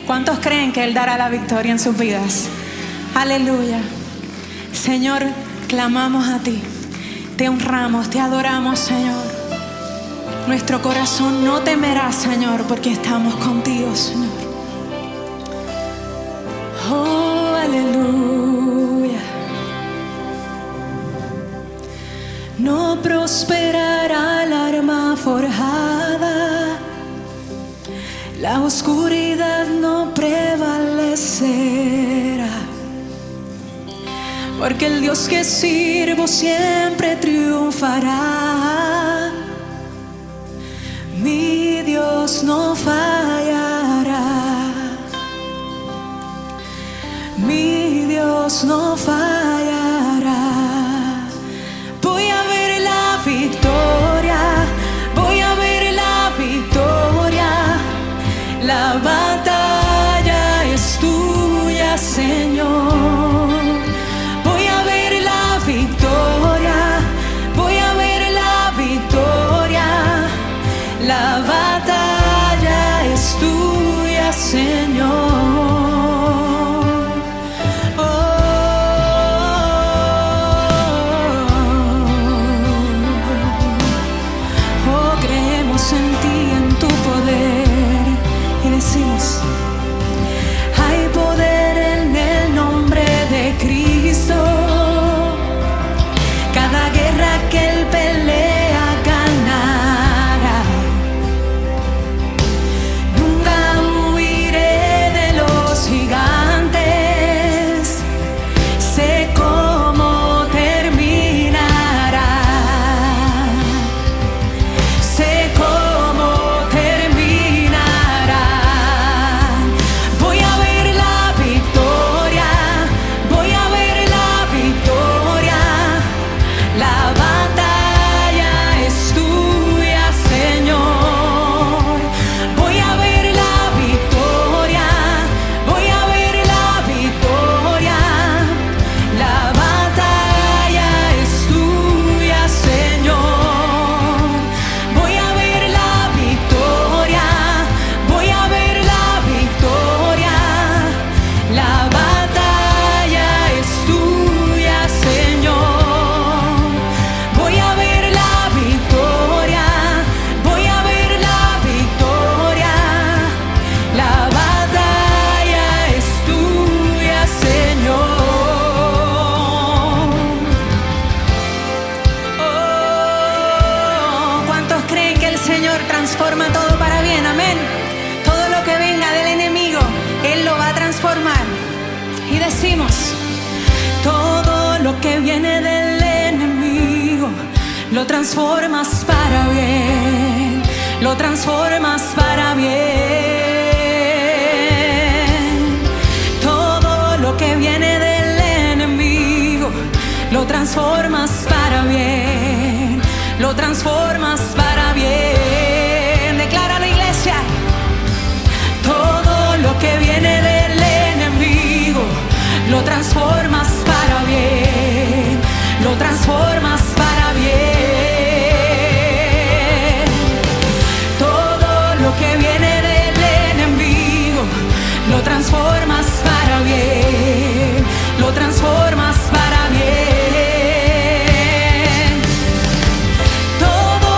¿Cuántos creen que Él dará la victoria en sus vidas? Aleluya. Señor, clamamos a ti, te honramos, te adoramos, Señor. Nuestro corazón no temerá, Señor, porque estamos contigo, Señor. Oh, aleluya. No prosperará la arma forjada, la oscuridad no prevalecerá, porque el Dios que sirvo siempre triunfará. Mi Dios no fallará, mi Dios no fallará. Voy a ver la victoria, voy a ver la victoria. La batalla es tuya, Señor. Voy a ver la victoria, voy a ver la victoria. La batalla es tuya, Señor. Creemos en ti, en tu poder, y decimos: hay poder en el nombre de Cristo. Cada guerra que Él pelea ganará. Nunca huiré de los gigantes. Sé cómo terminará. Sé cómo terminará. Voy a ver la victoria, voy a ver la victoria. La batalla es tuya, Señor. Voy a ver la victoria, voy a ver la victoria. La batalla es tuya, Señor. Voy a ver la victoria, voy a ver la victoria. La batalla es tuya, Señor. Voy a ver la victoria, voy a ver la victoria. La batalla es tuya, Señor. Oh, ¿cuántos creen que el Señor transforma todo para bien? Amén. Todo lo que venga del enemigo, Él lo va a transformar. Y decimos: todo lo que viene del enemigo, lo transformas para bien, lo transformas para bien. Todo lo que viene del enemigo, lo transformas para bien, lo transformas para bien. Declara la iglesia: todo lo que viene del enemigo, lo transformas para bien, lo transformas para bien. Todo lo que viene del enemigo, lo transformas para bien, lo transformas para bien. Todo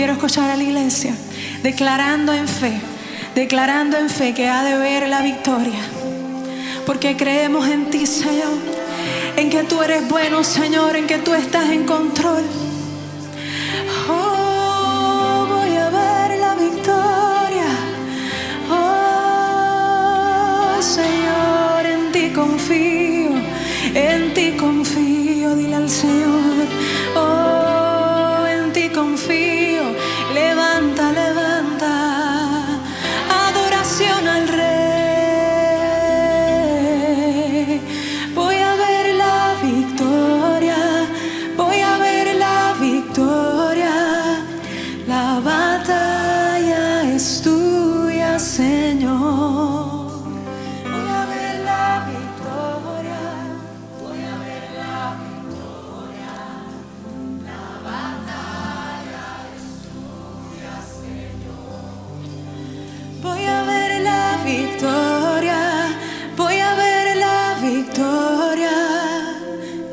quiero escuchar a la iglesia declarando en fe que ha de ver la victoria. Porque creemos en ti, Señor, en que tú eres bueno, Señor, en que tú estás en control. Oh, voy a ver la victoria. Oh, Señor, en ti confío, dile al Señor. Oh, en ti confío, levanta, adoración al Rey. Voy a ver la victoria, la batalla es tuya, Señor. Voy a ver la victoria, la batalla es tuya, Señor. Voy a ver la victoria,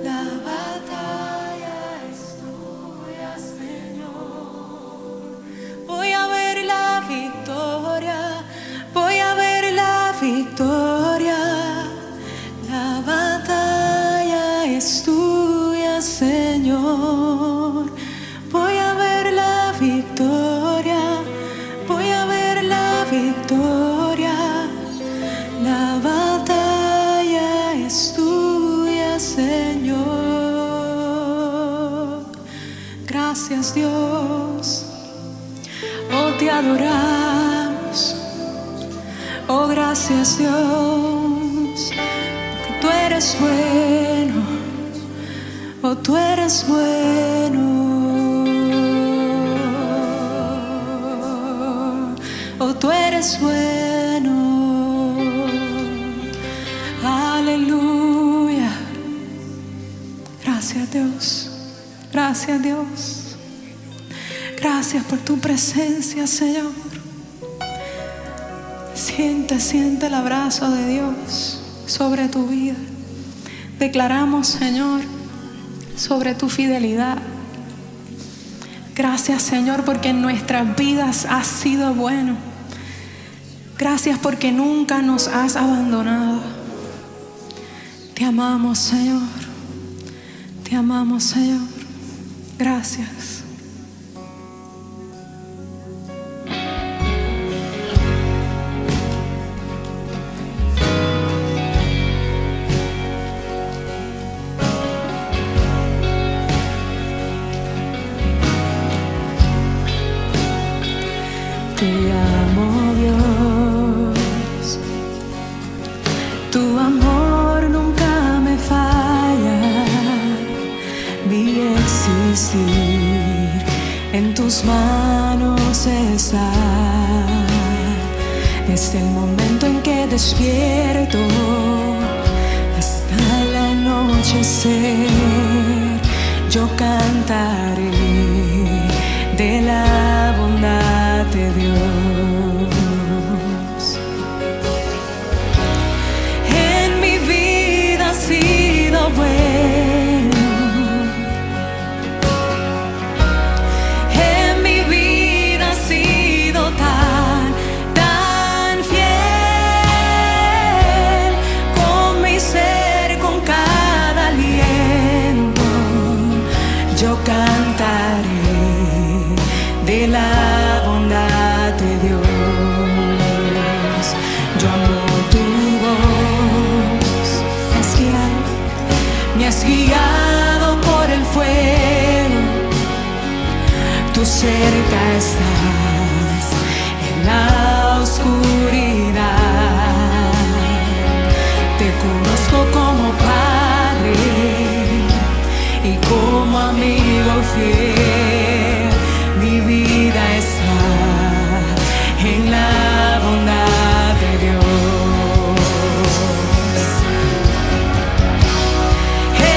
la batalla es tuya, Señor. Voy a ver la victoria, la batalla es tuya, Señor. Voy a ver la victoria, la batalla es tuya, Señor. Gracias, Dios. Oh, te adoramos. Oh, gracias, Dios, que tú eres bueno. Oh, tú eres bueno. Oh, tú eres bueno. Aleluya. Gracias, Dios. Gracias, Dios. Gracias por tu presencia, Señor. Siente el abrazo de Dios sobre tu vida. Declaramos, Señor, sobre tu fidelidad. Gracias, Señor, porque en nuestras vidas has sido bueno. Gracias porque nunca nos has abandonado. Te amamos, Señor. Te amamos, Señor. Gracias. Te amo, Dios, tu amor nunca me falla, mi existir en tus manos está, desde el momento en que despierto hasta el anochecer, yo cantaré de la bondad de Dios. En mi vida ha sido bueno, en mi vida ha sido tan fiel, con mi ser, con cada aliento, yo cantaré de la bondad de Dios. Yo amo tu voz, me has guiado por el fuego, tú cerca estás en la oscuridad. Te conozco como Padre y como amigo fiel. Mi vida está en la bondad de Dios.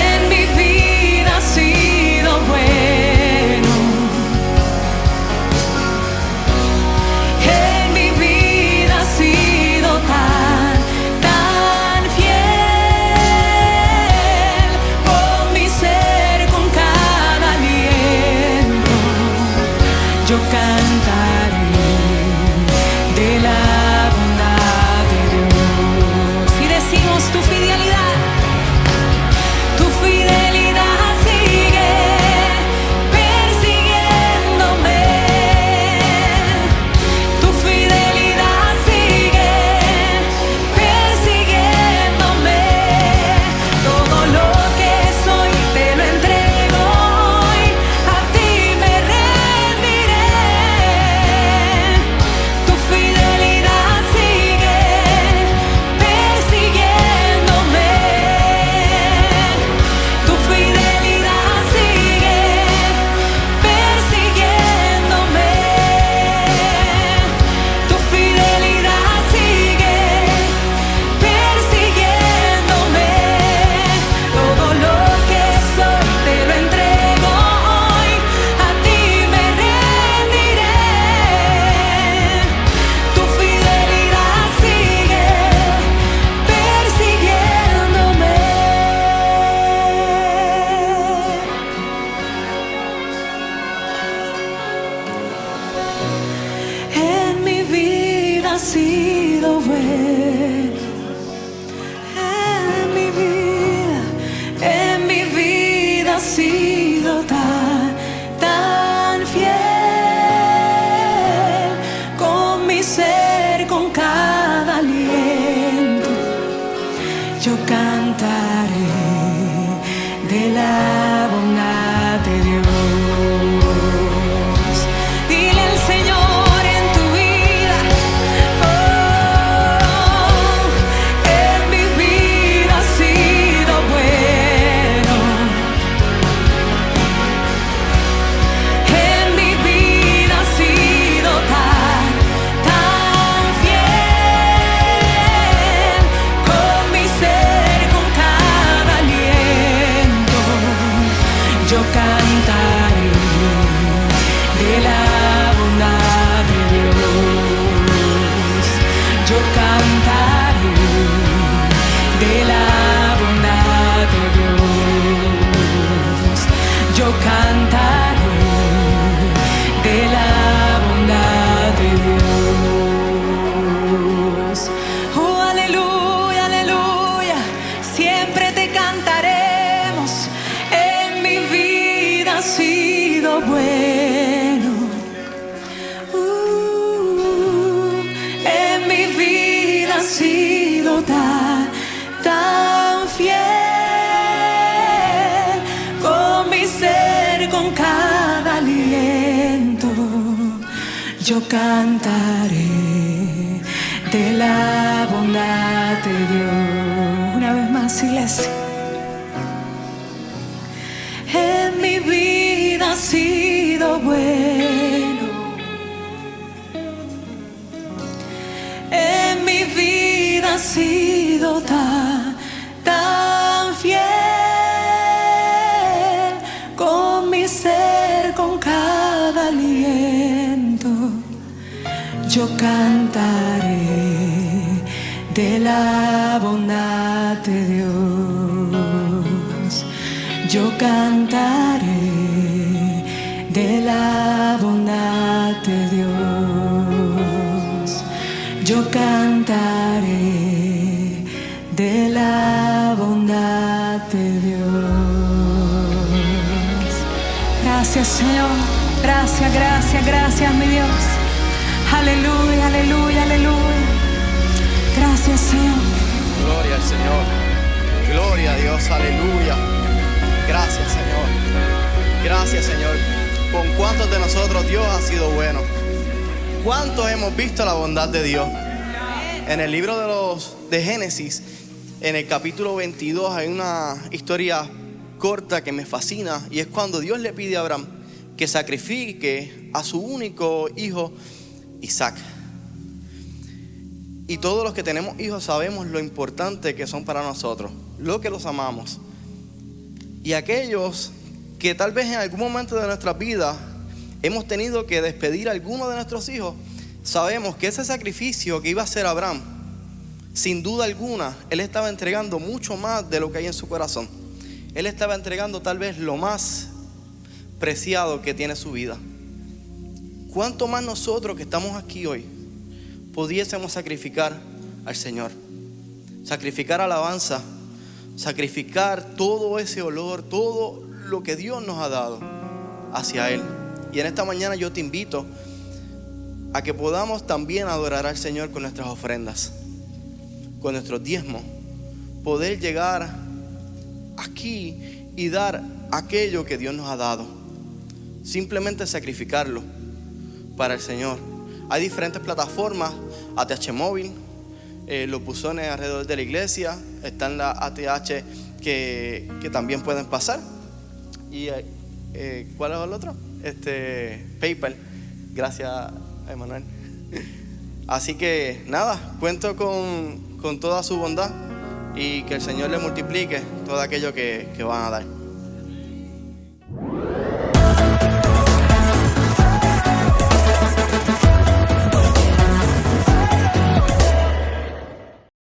En mi vida ha sido bueno, en mi vida ha sido tan fiel, con mi ser, con cada aliento, yo cantaré de la bondad de Dios. Dile al Señor en tu vida, oh, en mi vida ha sido bueno, en mi vida ha sido tan fiel, con mi ser, con cada aliento, yo cantaré de la bondad de Dios. Yo cantaré de la bondad de Dios. Yo cantaré de la bondad de Dios. Oh, aleluya, aleluya. Siempre te cantaremos. En mi vida ha sido bueno. En mi vida ha sido tan fiel, con mi ser, con cada aliento, yo cantaré de la bondad de Dios. Una vez más, iglesia. En mi vida ha sido bueno, en mi vida ha sido tan fiel, con mi ser, con cada aliento, yo cantaré de la bondad de Dios. Yo cantaré de la bondad de Dios. Yo cantaré de la bondad de Dios. Gracias, Señor. Gracias, gracias, gracias, mi Dios. Aleluya, aleluya, aleluya. Gracias, Señor. Gloria al Señor. Gloria a Dios. Aleluya. Gracias, Señor. Gracias, Señor. ¿Con cuántos de nosotros Dios ha sido bueno? ¿Cuántos hemos visto la bondad de Dios? En el libro de Génesis, en el capítulo 22, hay una historia corta que me fascina, y es cuando Dios le pide a Abraham que sacrifique a su único hijo, Isaac. Y todos los que tenemos hijos sabemos lo importante que son para nosotros, lo que los amamos. Y aquellos que tal vez en algún momento de nuestra vida hemos tenido que despedir a alguno de nuestros hijos, sabemos que ese sacrificio que iba a hacer Abraham, sin duda alguna, él estaba entregando mucho más de lo que hay en su corazón. Él estaba entregando tal vez lo más preciado que tiene su vida. ¿Cuánto más nosotros que estamos aquí hoy pudiésemos sacrificar al Señor? Sacrificar alabanza, sacrificar todo ese olor, todo lo que Dios nos ha dado hacia Él. Y en esta mañana yo te invito a que podamos también adorar al Señor con nuestras ofrendas, con nuestros diezmos, poder llegar aquí y dar aquello que Dios nos ha dado, simplemente sacrificarlo para el Señor. Hay diferentes plataformas, ATH Móvil, los buzones alrededor de la iglesia, están las ATH que también pueden pasar. Y ¿cuál es el otro? PayPal. Gracias, Emanuel. Así que nada, cuento con toda su bondad y que el Señor le multiplique todo aquello que van a dar.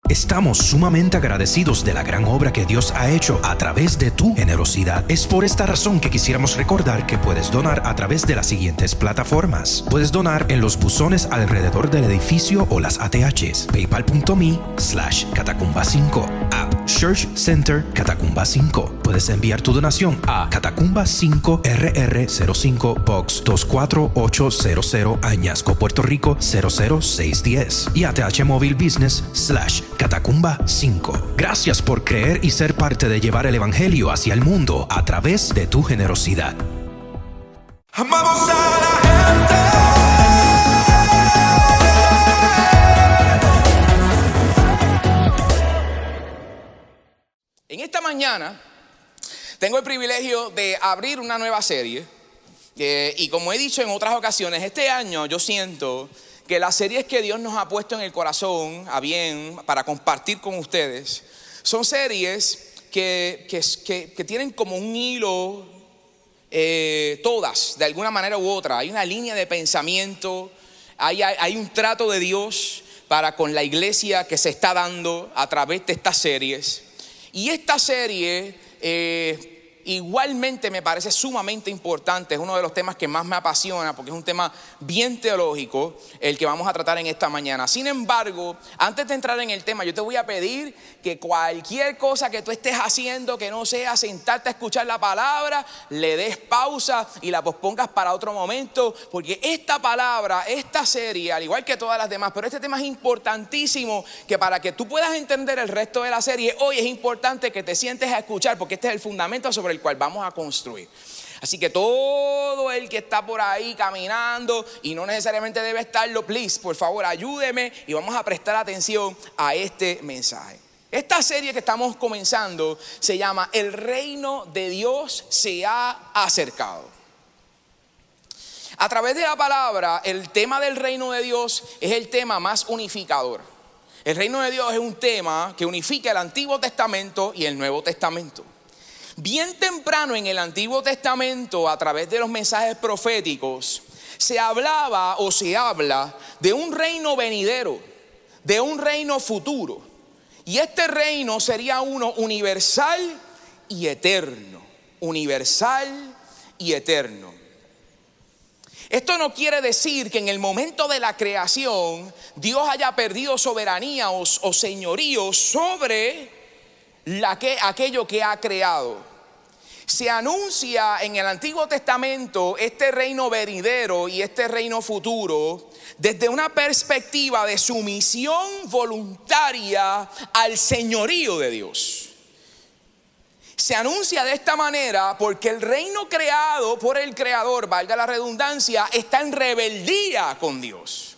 Estamos sumamente agradecidos de la gran obra que Dios ha hecho a través de tu generosidad. Es por esta razón que quisiéramos recordar que puedes donar a través de las siguientes plataformas. Puedes donar en los buzones alrededor del edificio o las ATHs, paypal.me/catacumba5, app Church Center, Catacumba 5. Puedes enviar tu donación a Catacumba 5 RR05 Box 24800 Añasco, Puerto Rico 00610 y ATH Móvil Business /Catacumba 5. Gracias por creer y ser parte de llevar el evangelio hacia el mundo a través de tu generosidad. Amamos a la gente. En esta mañana tengo el privilegio de abrir una nueva serie y como he dicho en otras ocasiones, este año yo siento que las series que Dios nos ha puesto en el corazón a bien para compartir con ustedes son series que tienen como un hilo, todas de alguna manera u otra. Hay una línea de pensamiento, hay un trato de Dios para con la iglesia que se está dando a través de estas series. Y esta serie igualmente me parece sumamente importante. Es uno de los temas que más me apasiona porque es un tema bien teológico el que vamos a tratar en esta mañana. Sin embargo, antes de entrar en el tema, yo te voy a pedir que cualquier cosa que tú estés haciendo que no sea sentarte a escuchar la palabra, le des pausa y la pospongas para otro momento, porque esta palabra, esta serie, al igual que todas las demás, pero este tema es importantísimo, que para que tú puedas entender el resto de la serie, hoy es importante que te sientes a escuchar, porque este es el fundamento sobre el cual vamos a construir. Así que todo el que está por ahí caminando y no necesariamente debe estarlo, please, por favor, ayúdeme y vamos a prestar atención a este mensaje. Esta serie que estamos comenzando se llama El reino de Dios se ha acercado. A través de la palabra, el tema del reino de Dios es el tema más unificador. El reino de Dios es un tema que unifica el Antiguo Testamento y el Nuevo Testamento. Bien temprano en el Antiguo Testamento, a través de los mensajes proféticos, se hablaba o se habla de un reino venidero, de un reino futuro. Y este reino sería uno universal y eterno. Universal y eterno. Esto no quiere decir que en el momento de la creación Dios haya perdido soberanía o señorío sobre aquello que ha creado. Se anuncia en el Antiguo Testamento este reino venidero y este reino futuro desde una perspectiva de sumisión voluntaria al señorío de Dios. Se anuncia de esta manera porque el reino creado por el Creador, valga la redundancia, está en rebeldía con Dios.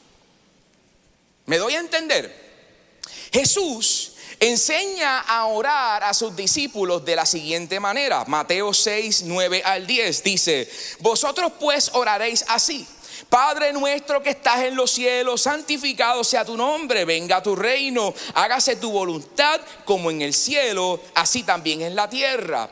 ¿Me doy a entender? Jesús enseña a orar a sus discípulos de la siguiente manera. Mateo 6, 9 al 10 dice: vosotros pues oraréis así: Padre nuestro que estás en los cielos, santificado sea tu nombre, venga tu reino, hágase tu voluntad como en el cielo, así también en la tierra.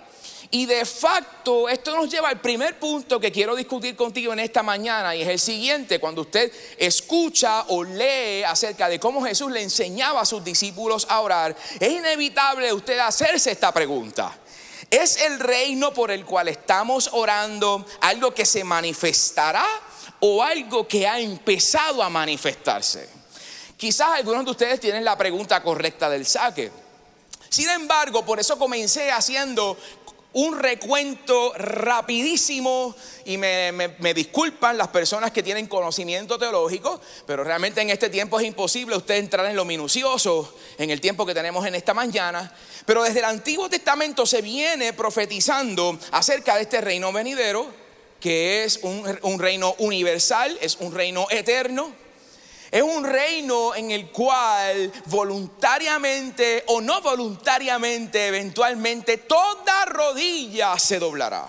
Y de facto esto nos lleva al primer punto que quiero discutir contigo en esta mañana, y es el siguiente. Cuando usted escucha o lee acerca de cómo Jesús le enseñaba a sus discípulos a orar, es inevitable usted hacerse esta pregunta: ¿es el reino por el cual estamos orando algo que se manifestará o algo que ha empezado a manifestarse? Quizás algunos de ustedes tienen la pregunta correcta del saque. Sin embargo, por eso comencé haciendo un recuento rapidísimo, y me disculpan las personas que tienen conocimiento teológico, pero realmente en este tiempo es imposible usted entrar en lo minucioso en el tiempo que tenemos en esta mañana. Pero desde el Antiguo Testamento se viene profetizando acerca de este reino venidero, que es un reino universal, es un reino eterno. Es un reino en el cual voluntariamente o no voluntariamente, eventualmente toda rodilla se doblará.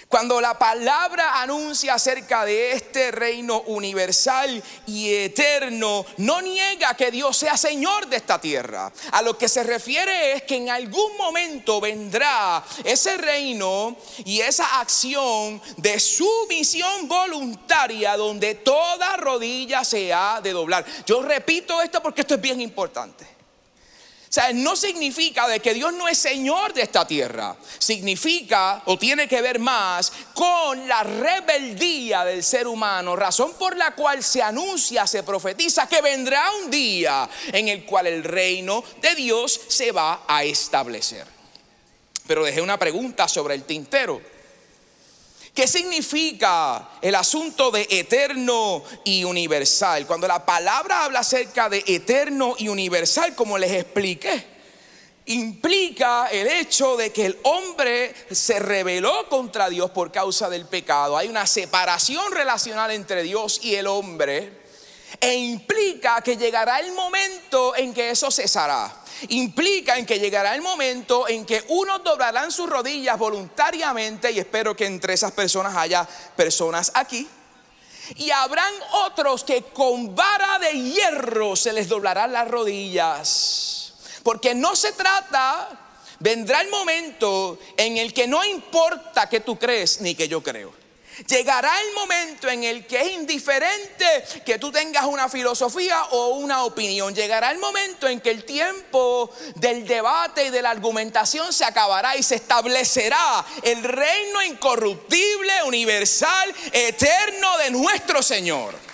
Cuando la palabra anuncia acerca de este reino universal y eterno, no niega que Dios sea Señor de esta tierra. A lo que se refiere es que en algún momento vendrá ese reino y esa acción de sumisión voluntaria donde toda rodilla se ha de doblar. Yo repito esto porque esto es bien importante. O sea, no significa de que Dios no es Señor de esta tierra. Significa o tiene que ver más con la rebeldía del ser humano, razón por la cual se anuncia, se profetiza que vendrá un día en el cual el reino de Dios se va a establecer. Pero dejé una pregunta sobre el tintero. ¿Qué significa el asunto de eterno y universal? Cuando la palabra habla acerca de eterno y universal, como les expliqué, implica el hecho de que el hombre se rebeló contra Dios por causa del pecado. Hay una separación relacional entre Dios y el hombre, e implica que llegará el momento en que eso cesará. Implica en que llegará el momento en que unos doblarán sus rodillas voluntariamente, y espero que entre esas personas haya personas aquí, y habrán otros que con vara de hierro se les doblarán las rodillas, porque no se trata, vendrá el momento en el que no importa que tú crees ni que yo creo. Llegará el momento en el que es indiferente que tú tengas una filosofía o una opinión. Llegará el momento en que el tiempo del debate y de la argumentación se acabará y se establecerá el reino incorruptible, universal, eterno de nuestro Señor.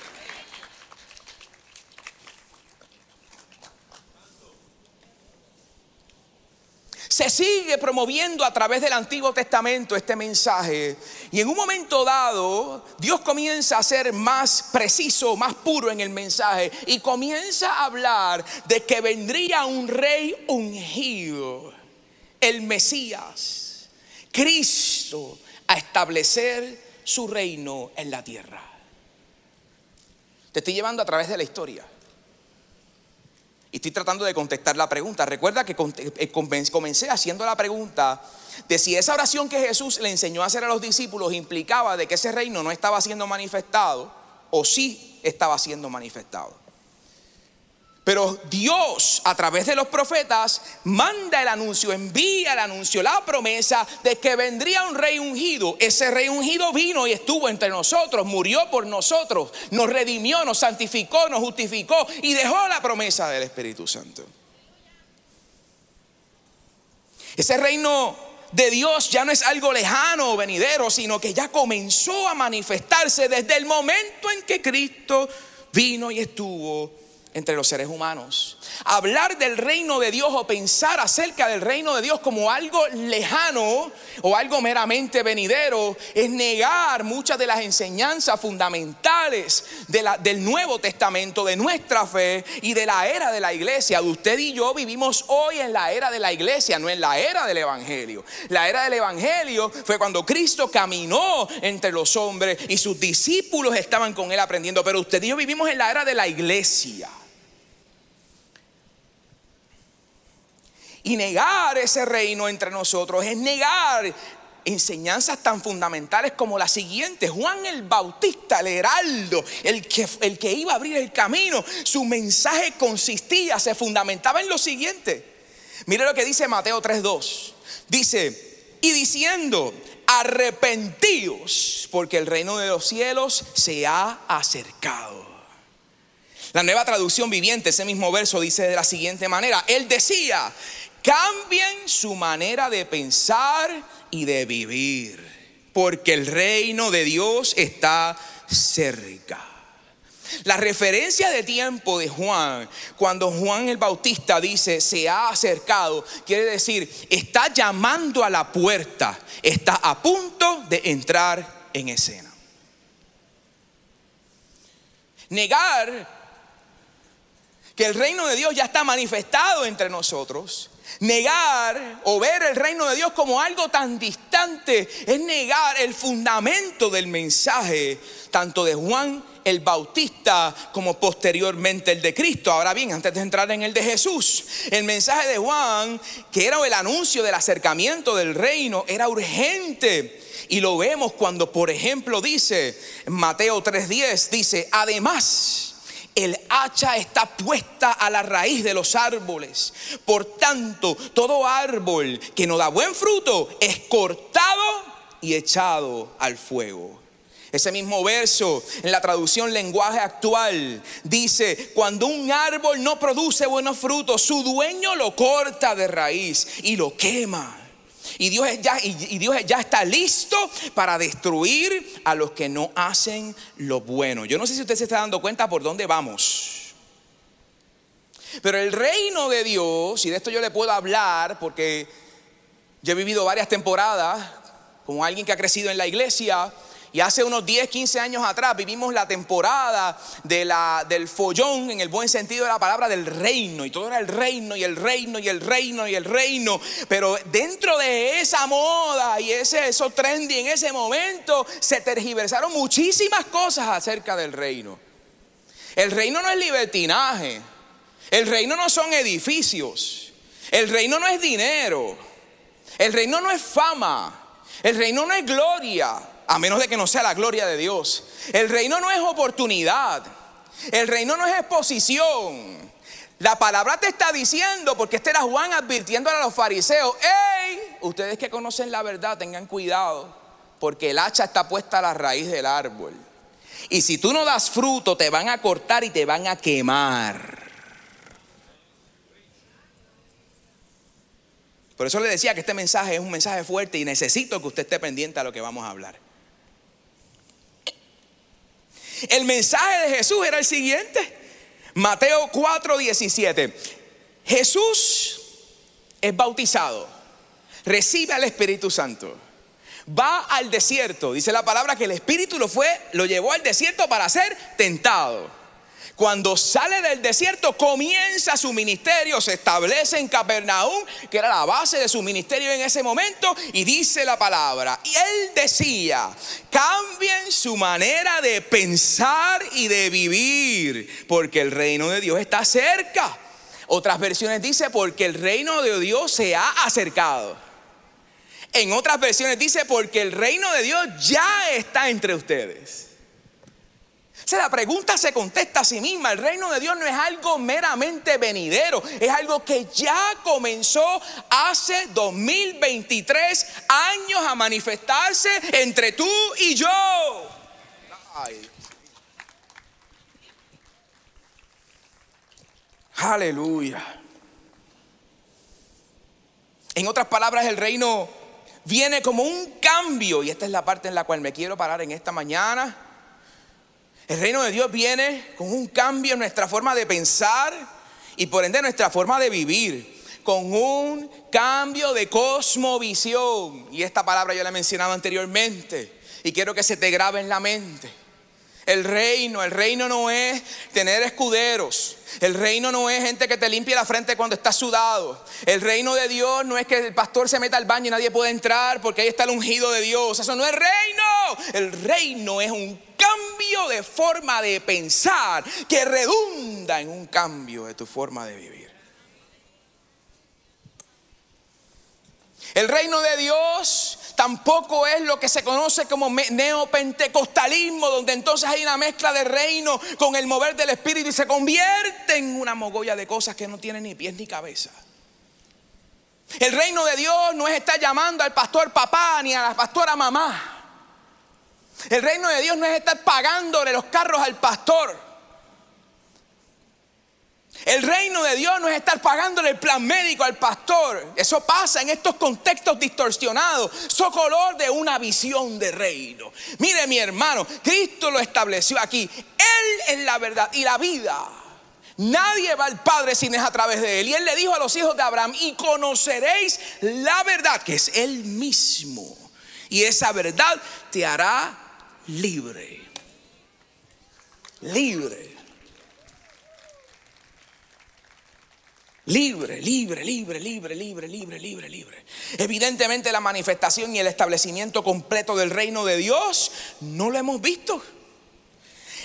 Se sigue promoviendo a través del Antiguo Testamento este mensaje, y en un momento dado Dios comienza a ser más preciso, más puro en el mensaje, y comienza a hablar de que vendría un rey ungido, el Mesías, Cristo, a establecer su reino en la tierra. Te estoy llevando a través de la historia y estoy tratando de contestar la pregunta. Recuerda que comencé haciendo la pregunta de si esa oración que Jesús le enseñó a hacer a los discípulos implicaba de que ese reino no estaba siendo manifestado o sí estaba siendo manifestado. Pero Dios, a través de los profetas, manda el anuncio, envía el anuncio, la promesa de que vendría un rey ungido. Ese rey ungido vino y estuvo entre nosotros, murió por nosotros, nos redimió, nos santificó, nos justificó y dejó la promesa del Espíritu Santo. Ese reino de Dios ya no es algo lejano o venidero, sino que ya comenzó a manifestarse desde el momento en que Cristo vino y estuvo entre los seres humanos. Hablar del reino de Dios o pensar acerca del reino de Dios como algo lejano o algo meramente venidero es negar muchas de las enseñanzas fundamentales del Nuevo Testamento, de nuestra fe y de la era de la iglesia. Usted y yo vivimos hoy en la era de la iglesia, no en la era del evangelio. La era del evangelio fue cuando Cristo caminó entre los hombres y sus discípulos estaban con él aprendiendo, pero usted y yo vivimos en la era de la iglesia. Y negar ese reino entre nosotros es negar enseñanzas tan fundamentales como la siguiente. Juan el Bautista, el heraldo, el que iba a abrir el camino, su mensaje consistía, se fundamentaba en lo siguiente. Mire lo que dice Mateo 3:2. Dice, y diciendo, arrepentíos, porque el reino de los cielos se ha acercado. La Nueva Traducción Viviente, ese mismo verso dice de la siguiente manera. Él decía, cambien su manera de pensar y de vivir, porque el reino de Dios está cerca. La referencia de tiempo de Juan, cuando Juan el Bautista dice se ha acercado, quiere decir está llamando a la puerta, está a punto de entrar en escena. Negar que el reino de Dios ya está manifestado entre nosotros, negar o ver el reino de Dios como algo tan distante, es negar el fundamento del mensaje, tanto de Juan el Bautista como posteriormente el de Cristo. Ahora bien, antes de entrar en el de Jesús, el mensaje de Juan, que era el anuncio del acercamiento del reino, era urgente. Y lo vemos cuando, por ejemplo, dice en Mateo 3:10, dice, además, el hacha está puesta a la raíz de los árboles. Por tanto, todo árbol que no da buen fruto es cortado y echado al fuego. Ese mismo verso en la traducción lenguaje actual dice: cuando un árbol no produce buenos frutos, su dueño lo corta de raíz y lo quema. Y Dios ya está listo para destruir a los que no hacen lo bueno. Yo no sé si usted se está dando cuenta por dónde vamos. Pero el reino de Dios, y de esto yo le puedo hablar porque yo he vivido varias temporadas como alguien que ha crecido en la iglesia. Y hace unos 10, 15 años atrás vivimos la temporada del follón, en el buen sentido de la palabra, del reino. Y todo era el reino y el reino y el reino y el reino. Pero dentro de esa moda y eso trendy en ese momento, se tergiversaron muchísimas cosas acerca del reino. El reino no es libertinaje. El reino no son edificios. El reino no es dinero. El reino no es fama. El reino no es gloria. A menos de que no sea la gloria de Dios. El reino no es oportunidad. El reino no es exposición. La palabra te está diciendo, porque este era Juan advirtiéndole a los fariseos: ¡hey! Ustedes que conocen la verdad, tengan cuidado, porque el hacha está puesta a la raíz del árbol. Y si tú no das fruto, te van a cortar y te van a quemar. Por eso le decía que este mensaje es un mensaje fuerte y necesito que usted esté pendiente a lo que vamos a hablar. El mensaje de Jesús era el siguiente. Mateo 4:17. Jesús es bautizado, recibe al Espíritu Santo, va al desierto. Dice la palabra que el Espíritu lo llevó al desierto para ser tentado. Cuando sale del desierto, comienza su ministerio, se establece en Capernaum, que era la base de su ministerio en ese momento, y dice la palabra, y él decía: cambien su manera de pensar y de vivir, porque el reino de Dios está cerca. Otras versiones dice: porque el reino de Dios se ha acercado. En otras versiones dice: porque el reino de Dios ya está entre ustedes. O sea, la pregunta se contesta a sí misma. El reino de Dios no es algo meramente venidero, es algo que ya comenzó hace 2023 años a manifestarse entre tú y yo. Ay. Aleluya. En otras palabras, el reino viene como un cambio, y esta es la parte en la cual me quiero parar en esta mañana. El reino de Dios viene con un cambio en nuestra forma de pensar y por ende nuestra forma de vivir, con un cambio de cosmovisión. Y esta palabra yo la he mencionado anteriormente y quiero que se te grabe en la mente. El reino no es tener escuderos. El reino no es gente que te limpie la frente cuando estás sudado. El reino de Dios no es que el pastor se meta al baño y nadie puede entrar porque ahí está el ungido de Dios. Eso no es reino. El reino es un cambio de forma de pensar que redunda en un cambio de tu forma de vivir. El reino de Dios tampoco es lo que se conoce como neopentecostalismo, donde entonces hay una mezcla de reino con el mover del Espíritu y se convierte en una mogolla de cosas que no tienen ni pies ni cabeza. El reino de Dios no es estar llamando al pastor papá ni a la pastora mamá. El reino de Dios no es estar pagándole los carros al pastor. El reino de Dios no es estar pagándole el plan médico al pastor. Eso pasa en estos contextos distorsionados. Son color de una visión de reino. Mire, mi hermano, Cristo lo estableció aquí. Él es la verdad y la vida. Nadie va al Padre si no es a través de Él. Y Él le dijo a los hijos de Abraham: y conoceréis la verdad, que es Él mismo. Y esa verdad te hará libre. Libre. Libre. Evidentemente la manifestación y el establecimiento completo del reino de Dios no lo hemos visto.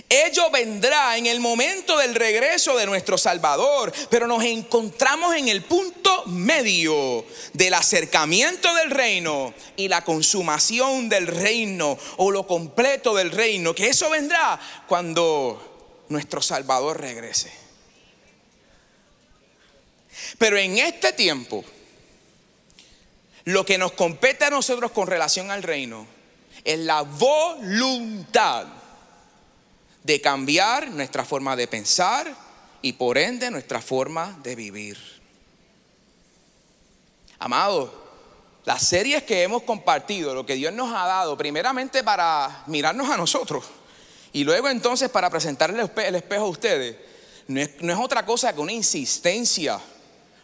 Ello vendrá en el momento del regreso de nuestro Salvador, pero nos encontramos en el punto medio del acercamiento del reino y la consumación del reino, o lo completo del reino, que eso vendrá cuando nuestro Salvador regrese. Pero en este tiempo, lo que nos compete a nosotros con relación al reino es la voluntad de cambiar nuestra forma de pensar y por ende nuestra forma de vivir. Amados, las series que hemos compartido, lo que Dios nos ha dado, primeramente para mirarnos a nosotros y luego entonces para presentarle el espejo a ustedes, no es otra cosa que una insistencia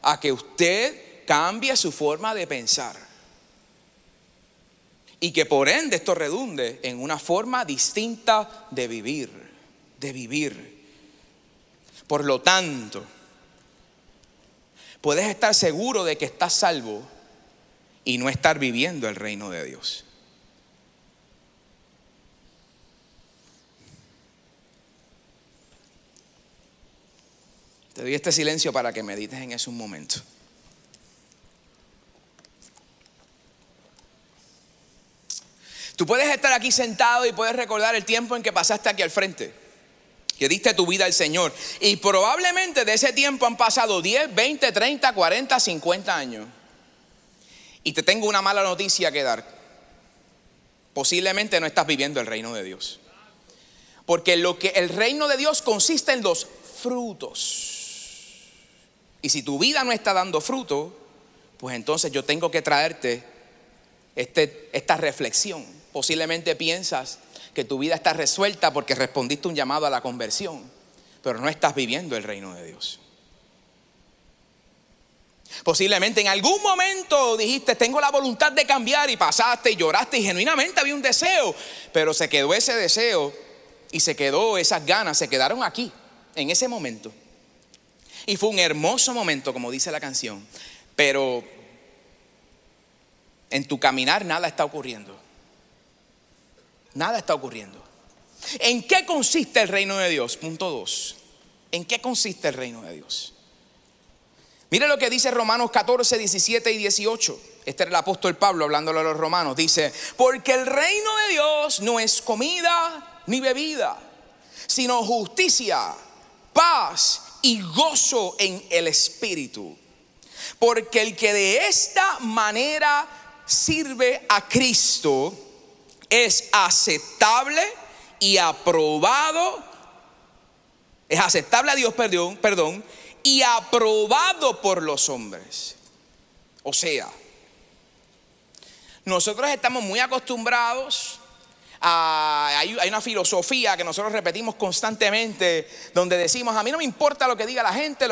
a que usted cambie su forma de pensar y que por ende esto redunde en una forma distinta de vivir. Por lo tanto, puedes estar seguro de que estás salvo y no estar viviendo el reino de Dios. Te doy este silencio para que medites en eso un momento. Tú puedes estar aquí sentado y puedes recordar el tiempo en que pasaste aquí al frente, que diste tu vida al Señor. Y probablemente de ese tiempo han pasado 10, 20, 30, 40, 50 años. Y te tengo una mala noticia que dar. Posiblemente no estás viviendo el reino de Dios. Porque el reino de Dios consiste en los frutos. Y si tu vida no está dando fruto, pues entonces yo tengo que traerte esta reflexión. Posiblemente piensas que tu vida está resuelta porque respondiste un llamado a la conversión, pero no estás viviendo el reino de Dios. Posiblemente en algún momento dijiste, tengo la voluntad de cambiar, y pasaste y lloraste y genuinamente había un deseo, pero se quedó ese deseo y esas ganas se quedaron aquí, en ese momento. Y fue un hermoso momento, como dice la canción, pero en tu caminar nada está ocurriendo. Nada está ocurriendo. ¿En qué consiste el reino de Dios? Punto 2. ¿En qué consiste el reino de Dios? Mire lo que dice Romanos 14, 17 y 18. Este era el apóstol Pablo hablándole a los romanos. Dice, porque el reino de Dios no es comida ni bebida, sino justicia, paz y gozo en el Espíritu. Porque el que de esta manera sirve a Cristo es aceptable y aprobado. Es aceptable a Dios, perdón, y aprobado por los hombres. O sea, nosotros estamos muy acostumbrados hay una filosofía que nosotros repetimos constantemente, donde decimos, a mí no me importa lo que diga la gente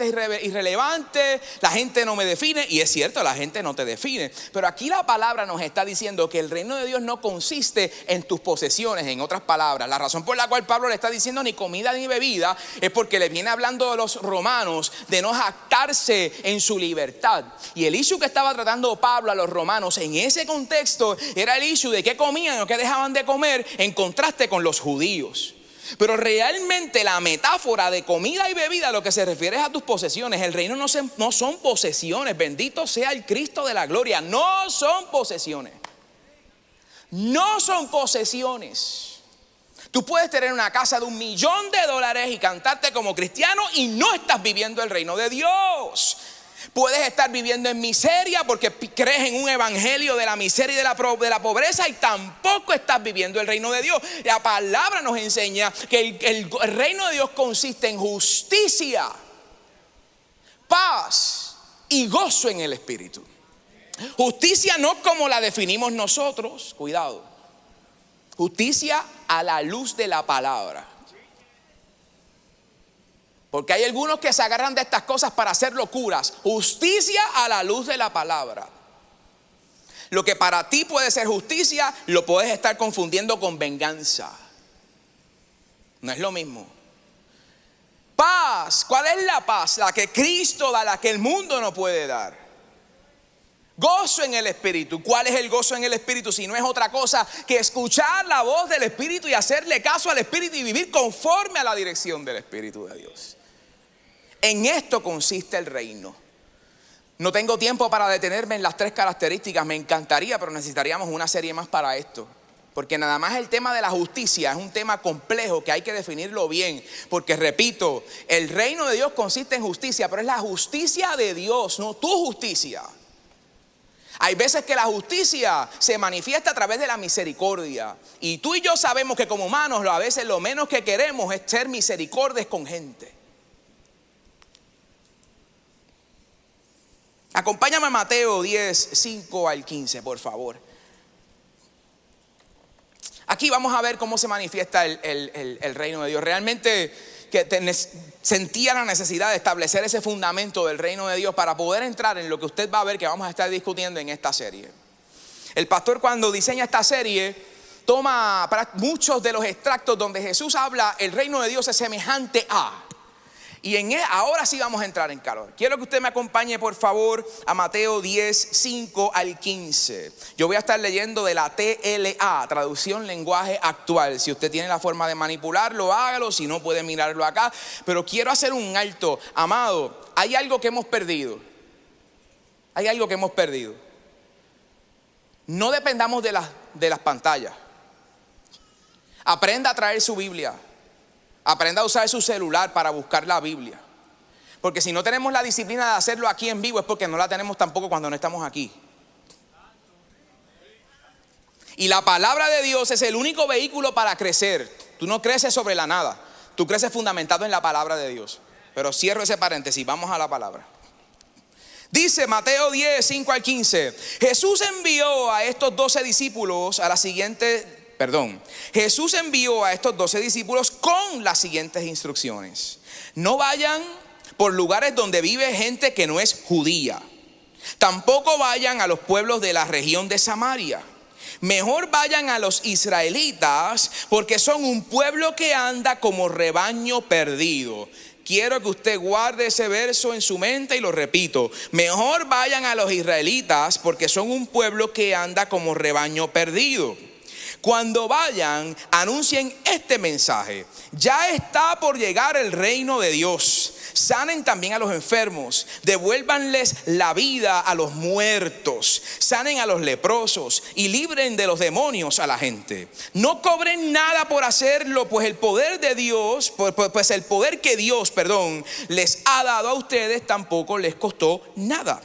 es irrelevante, la gente no me define. Y es cierto, la gente no te define, pero aquí la palabra nos está diciendo que el reino de Dios no consiste en tus posesiones. En otras palabras, la razón por la cual Pablo le está diciendo ni comida ni bebida es porque le viene hablando a los romanos de no jactarse en su libertad. Y el issue que estaba tratando Pablo a los romanos en ese contexto era el issue de qué comían o qué dejaban de comer, en contraste con los judíos. Pero realmente la metáfora de comida y bebida lo que se refiere es a tus posesiones. El reino no son posesiones. Bendito sea el Cristo de la gloria. No son posesiones. No son posesiones. Tú puedes tener una casa de $1 millón y cantarte como cristiano y no estás viviendo el reino de Dios. Puedes estar viviendo en miseria porque crees en un evangelio de la miseria y de la pobreza y tampoco estás viviendo el reino de Dios. La palabra nos enseña que el reino de Dios consiste en justicia, paz y gozo en el Espíritu. Justicia no como la definimos nosotros, cuidado. Justicia a la luz de la palabra. Porque hay algunos que se agarran de estas cosas para hacer locuras. Justicia a la luz de la palabra. Lo que para ti puede ser justicia, lo puedes estar confundiendo con venganza. No es lo mismo. Paz. ¿Cuál es la paz? La que Cristo da, la que el mundo no puede dar. Gozo en el Espíritu. ¿Cuál es el gozo en el Espíritu? Si no es otra cosa que escuchar la voz del Espíritu y hacerle caso al Espíritu y vivir conforme a la dirección del Espíritu de Dios. En esto consiste el reino. No tengo tiempo para detenerme en las 3 características. Me encantaría, pero necesitaríamos una serie más para esto. Porque nada más el tema de la justicia es un tema complejo que hay que definirlo bien. Porque repito, el reino de Dios consiste en justicia, pero es la justicia de Dios, no tu justicia. Hay veces que la justicia se manifiesta a través de la misericordia. Y tú y yo sabemos que como humanos a veces lo menos que queremos es ser misericordias con gente. Acompáñame a Mateo 10, 5 al 15, por favor. Aquí vamos a ver cómo se manifiesta el reino de Dios. Realmente que sentía la necesidad de establecer ese fundamento del reino de Dios para poder entrar en lo que usted va a ver que vamos a estar discutiendo en esta serie. El pastor, cuando diseña esta serie, toma muchos de los extractos donde Jesús habla, el reino de Dios es semejante a. Y ahora sí vamos a entrar en calor. Quiero que usted me acompañe, por favor, a Mateo 10, 5 al 15. Yo voy a estar leyendo de la TLA, traducción lenguaje actual. Si usted tiene la forma de manipularlo, hágalo. Si no, puede mirarlo acá. Pero quiero hacer un alto. Amado, hay algo que hemos perdido. Hay algo que hemos perdido. No dependamos de las pantallas. Aprenda a traer su Biblia. Aprenda a usar su celular para buscar la Biblia. Porque si no tenemos la disciplina de hacerlo aquí en vivo, es porque no la tenemos tampoco cuando no estamos aquí. Y la palabra de Dios es el único vehículo para crecer. Tú no creces sobre la nada. Tú creces fundamentado en la palabra de Dios. Pero cierro ese paréntesis, vamos a la palabra. Dice Mateo 10, 5 al 15. Jesús envió a estos 12 discípulos Jesús envió a estos 12 discípulos con las siguientes instrucciones. No vayan por lugares donde vive gente que no es judía. Tampoco vayan a los pueblos de la región de Samaria. Mejor vayan a los israelitas, porque son un pueblo que anda como rebaño perdido. Quiero que usted guarde ese verso en su mente y lo repito. Mejor vayan a los israelitas, porque son un pueblo que anda como rebaño perdido. Cuando vayan, anuncien este mensaje: ya está por llegar el reino de Dios. Sanen también a los enfermos, devuélvanles la vida a los muertos, sanen a los leprosos y libren de los demonios a la gente. No cobren nada por hacerlo, pues el poder que Dios, les ha dado a ustedes tampoco les costó nada.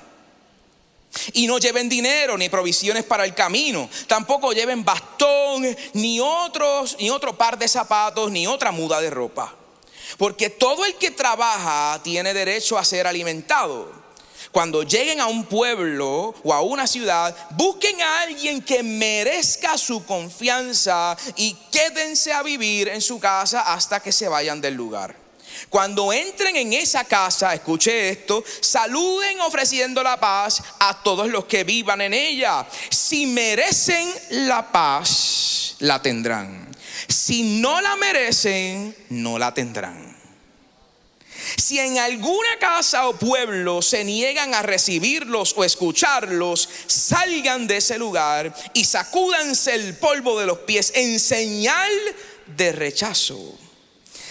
Y no lleven dinero ni provisiones para el camino. Tampoco lleven bastón, ni otro par de zapatos, ni otra muda de ropa. Porque todo el que trabaja tiene derecho a ser alimentado. Cuando lleguen a un pueblo o a una ciudad, busquen a alguien que merezca su confianza y quédense a vivir en su casa hasta que se vayan del lugar. Cuando entren en esa casa, escuche esto, saluden ofreciendo la paz a todos los que vivan en ella. Si merecen la paz, la tendrán. Si no la merecen, no la tendrán. Si en alguna casa o pueblo se niegan a recibirlos o escucharlos, salgan de ese lugar y sacúdanse el polvo de los pies en señal de rechazo.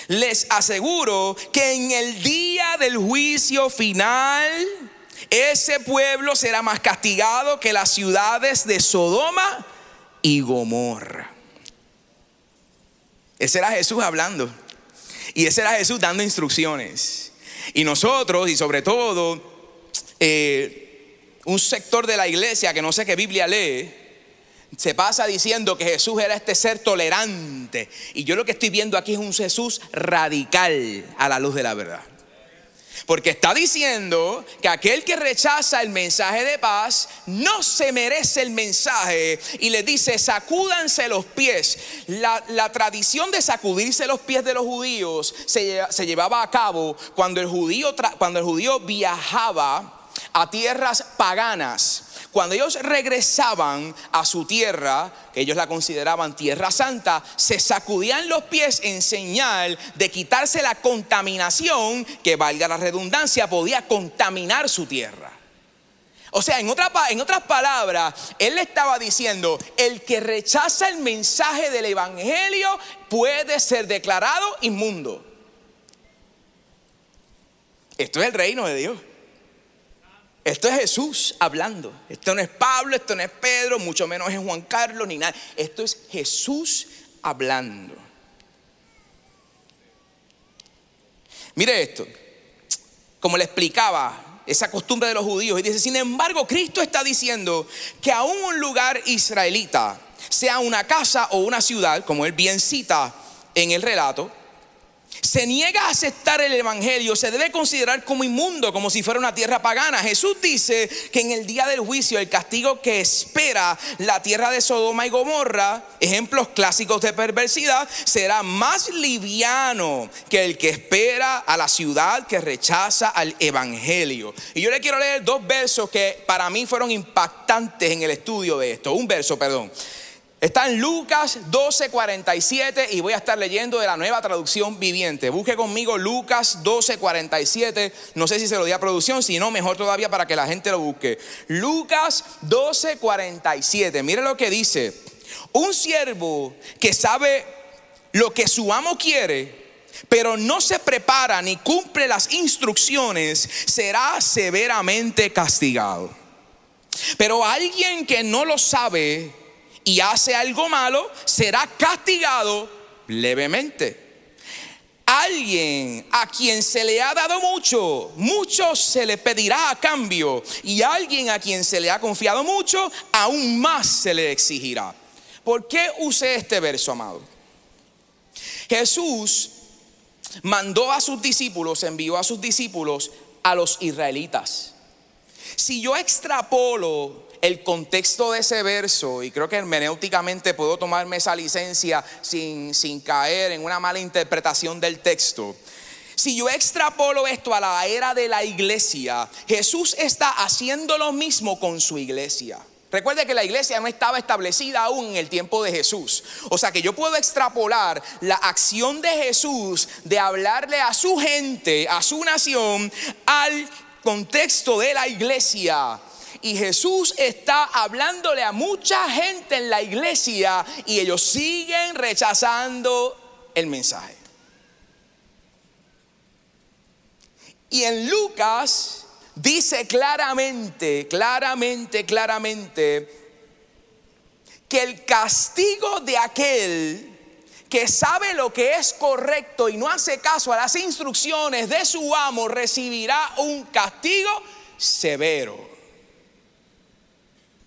Les aseguro que en el día del juicio final, ese pueblo será más castigado que las ciudades de Sodoma y Gomorra. Ese era Jesús hablando. Y ese era Jesús dando instrucciones. Y nosotros, y sobre todo, un sector de la iglesia que no sé qué Biblia lee, se pasa diciendo que Jesús era este ser tolerante. Y yo lo que estoy viendo aquí es un Jesús radical a la luz de la verdad. Porque está diciendo que aquel que rechaza el mensaje de paz no se merece el mensaje. Y le dice: sacúdanse los pies. La tradición de sacudirse los pies de los judíos se llevaba a cabo cuando el judío viajaba a tierras paganas. Cuando ellos regresaban a su tierra, que ellos la consideraban tierra santa, se sacudían los pies en señal de quitarse la contaminación que, valga la redundancia, podía contaminar su tierra. O sea, en otras palabras, él le estaba diciendo: el que rechaza el mensaje del evangelio puede ser declarado inmundo. Esto es el reino de Dios. Esto es Jesús hablando. Esto no es Pablo, esto no es Pedro, mucho menos es Juan Carlos ni nada. Esto es Jesús hablando. Mire esto. Como le explicaba, esa costumbre de los judíos. Y dice, sin embargo, Cristo está diciendo que aún un lugar israelita, sea una casa o una ciudad, como él bien cita en el relato, se niega a aceptar el evangelio, se debe considerar como inmundo, como si fuera una tierra pagana. Jesús dice que en el día del juicio el castigo que espera la tierra de Sodoma y Gomorra, ejemplos clásicos de perversidad, será más liviano que el que espera a la ciudad que rechaza al evangelio. Y yo le quiero leer dos versos que para mí fueron impactantes en el estudio de esto. Un verso, perdón. Está en Lucas 12:47 y voy a estar leyendo de la Nueva Traducción Viviente. Busque conmigo Lucas 12:47. No sé si se lo di a producción, si no, mejor todavía para que la gente lo busque. Lucas 12:47. Mire lo que dice. Un siervo que sabe lo que su amo quiere, pero no se prepara ni cumple las instrucciones, será severamente castigado. Pero alguien que no lo sabe y hace algo malo, será castigado levemente. Alguien a quien se le ha dado mucho, mucho se le pedirá a cambio. Y alguien a quien se le ha confiado mucho, aún más se le exigirá. ¿Por qué usé este verso, amado? Jesús mandó a sus discípulos, envió a sus discípulos a los israelitas. Si yo extrapolo el contexto de ese verso, y creo que hermenéuticamente puedo tomarme esa licencia sin caer en una mala interpretación del texto. Si yo extrapolo esto a la era de la iglesia, Jesús está haciendo lo mismo con su iglesia. Recuerde que la iglesia no estaba establecida aún en el tiempo de Jesús. O sea que yo puedo extrapolar la acción de Jesús de hablarle a su gente, a su nación, al contexto de la iglesia. Y Jesús está hablándole a mucha gente en la iglesia y ellos siguen rechazando el mensaje. Y en Lucas dice claramente que el castigo de aquel que sabe lo que es correcto y no hace caso a las instrucciones de su amo recibirá un castigo severo.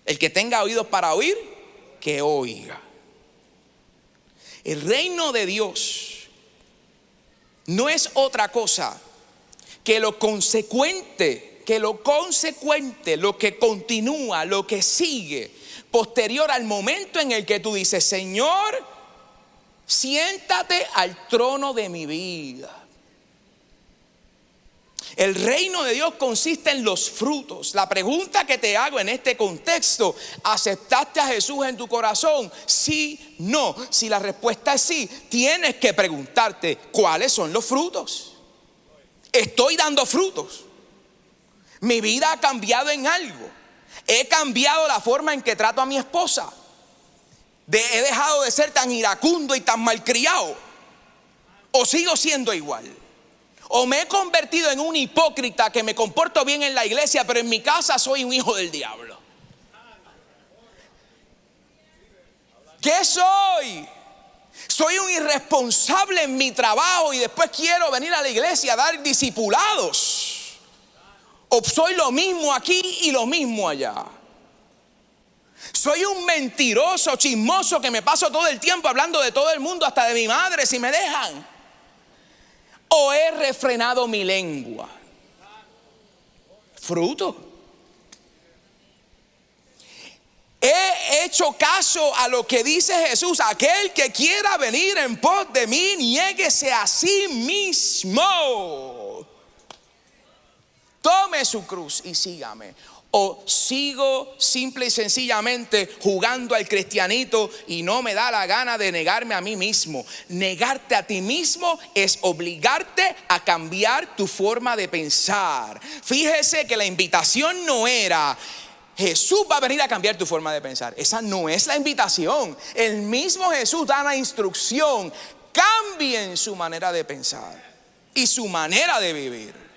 El que tenga oídos para oír, que oiga. El reino de Dios no es otra cosa que lo consecuente, lo que continúa, lo que sigue, posterior al momento en el que tú dices, Señor, siéntate al trono de mi vida. El reino de Dios consiste en los frutos. La pregunta que te hago en este contexto, ¿aceptaste a Jesús en tu corazón? Sí, no. Si la respuesta es sí, tienes que preguntarte, ¿cuáles son los frutos? Estoy dando frutos. Mi vida ha cambiado en algo. He cambiado la forma en que trato a mi esposa. He dejado de ser tan iracundo y tan malcriado. ¿O sigo siendo igual? ¿O me he convertido en un hipócrita que me comporto bien en la iglesia, pero en mi casa soy un hijo del diablo? ¿Qué soy? Soy un irresponsable en mi trabajo y después quiero venir a la iglesia a dar discipulados. ¿O soy lo mismo aquí y lo mismo allá? Soy un mentiroso, chismoso que me paso todo el tiempo hablando de todo el mundo, hasta de mi madre si me dejan. ¿O he refrenado mi lengua? Fruto. He hecho caso a lo que dice Jesús. Aquel que quiera venir en pos de mí, niéguese a sí mismo. Tome su cruz y sígame. O sigo simple y sencillamente jugando al cristianito y no me da la gana de negarme a mí mismo. Negarte a ti mismo es obligarte a cambiar tu forma de pensar. Fíjese que la invitación no era Jesús va a venir a cambiar tu forma de pensar. Esa no es la invitación. El mismo Jesús da la instrucción: cambien su manera de pensar y su manera de vivir.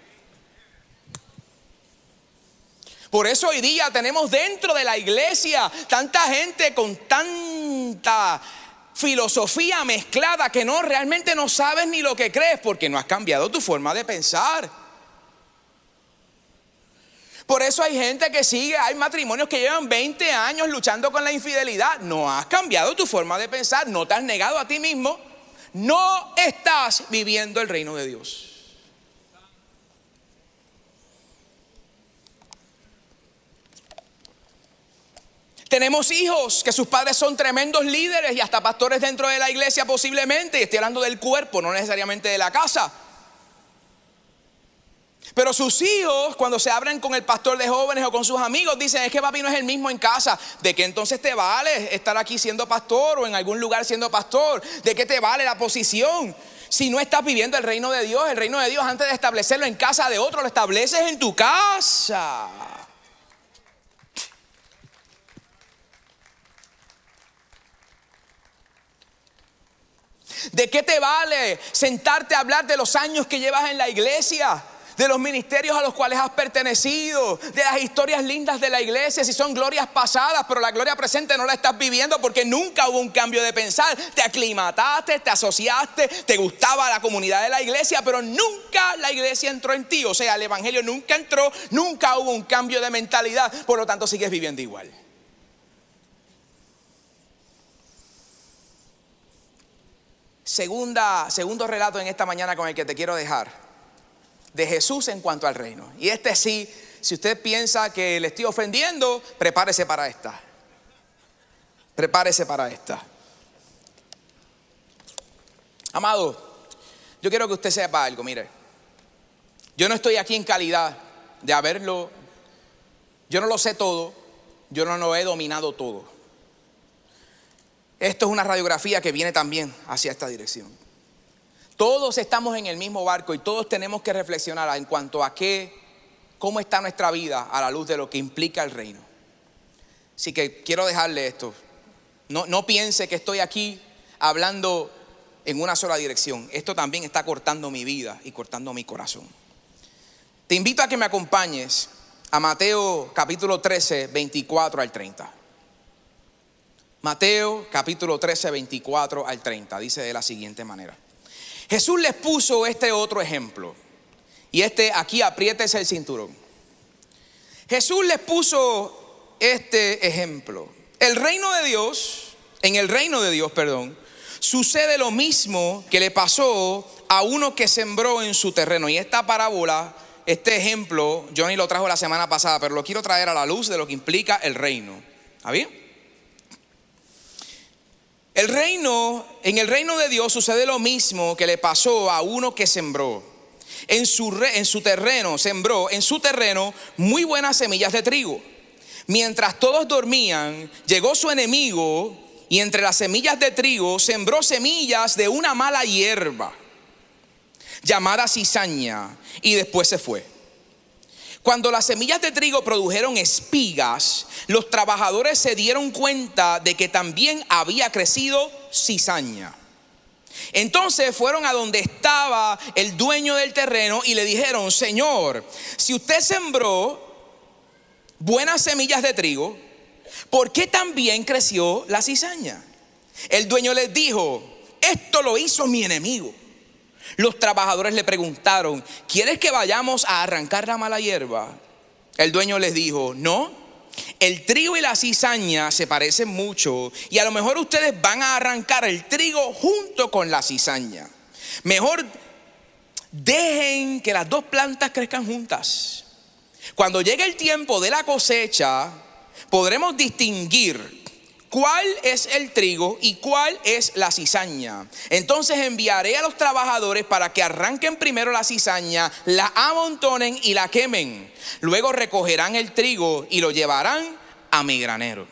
Por eso hoy día tenemos dentro de la iglesia tanta gente con tanta filosofía mezclada que realmente no sabes ni lo que crees, porque no has cambiado tu forma de pensar. eso hay gente que sigue, hay matrimonios que llevan 20 años luchando con la infidelidad. No has cambiado tu forma de pensar, no te has negado a ti mismo, no estás viviendo el reino de Dios. Tenemos hijos que sus padres son tremendos líderes y hasta pastores dentro de la iglesia posiblemente. Y estoy hablando del cuerpo, no necesariamente de la casa. Pero sus hijos, cuando se abren con el pastor de jóvenes o con sus amigos, dicen: es que papi no es el mismo en casa. ¿De qué entonces te vale estar aquí siendo pastor o en algún lugar siendo pastor? ¿De qué te vale la posición? Si no estás viviendo el reino de Dios. El reino de Dios, antes de establecerlo en casa de otro, lo estableces en tu casa. ¿De qué te vale sentarte a hablar de los años que llevas en la iglesia? De los ministerios a los cuales has pertenecido, de las historias lindas de la iglesia, si son glorias pasadas, pero la gloria presente no la estás viviendo porque nunca hubo un cambio de pensar. Te aclimataste, te asociaste, te gustaba la comunidad de la iglesia, pero nunca la iglesia entró en ti. O sea, el evangelio nunca entró, nunca hubo un cambio de mentalidad, por lo tanto sigues viviendo igual. Segundo relato en esta mañana con el que te quiero dejar, de Jesús en cuanto al reino. Y sí, si usted piensa que le estoy ofendiendo, prepárese para esta. Prepárese para esta. Amado, yo quiero que usted sepa algo, mire. Yo no estoy aquí en calidad de haberlo, yo no lo sé todo, yo no lo he dominado todo. Esto es una radiografía que viene también hacia esta dirección. Todos estamos en el mismo barco y todos tenemos que reflexionar en cuanto a cómo está nuestra vida a la luz de lo que implica el reino. Así que quiero dejarle esto. No piense que estoy aquí hablando en una sola dirección. Esto también está cortando mi vida y cortando mi corazón. Te invito a que me acompañes a Mateo capítulo 13, 24 al 30. Mateo capítulo 13, 24 al 30. Dice de la siguiente manera. Jesús les puso este otro ejemplo. Y aquí apriétese el cinturón. Jesús les puso este ejemplo. En el reino de Dios, sucede lo mismo que le pasó a uno que sembró en su terreno. Y esta parábola, este ejemplo, Johnny lo trajo la semana pasada, pero lo quiero traer a la luz de lo que implica el reino. ¿Está bien? En el reino de Dios sucede lo mismo que le pasó a uno que sembró. En su terreno, sembró en su terreno muy buenas semillas de trigo. Mientras todos dormían, llegó su enemigo y entre las semillas de trigo sembró semillas de una mala hierba llamada cizaña y después se fue. Cuando las semillas de trigo produjeron espigas, los trabajadores se dieron cuenta de que también había crecido cizaña. Entonces fueron a donde estaba el dueño del terreno y le dijeron: Señor, si usted sembró buenas semillas de trigo, ¿por qué también creció la cizaña? El dueño les dijo: esto lo hizo mi enemigo. Los trabajadores le preguntaron: ¿quieres que vayamos a arrancar la mala hierba? El dueño les dijo: no, el trigo y la cizaña se parecen mucho y a lo mejor ustedes van a arrancar el trigo junto con la cizaña. Mejor dejen que las dos plantas crezcan juntas. Cuando llegue el tiempo de la cosecha, podremos distinguir cuál es el trigo y cuál es la cizaña. Entonces enviaré a los trabajadores para que arranquen primero la cizaña, la amontonen y la quemen. Luego recogerán el trigo y lo llevarán a mi granero.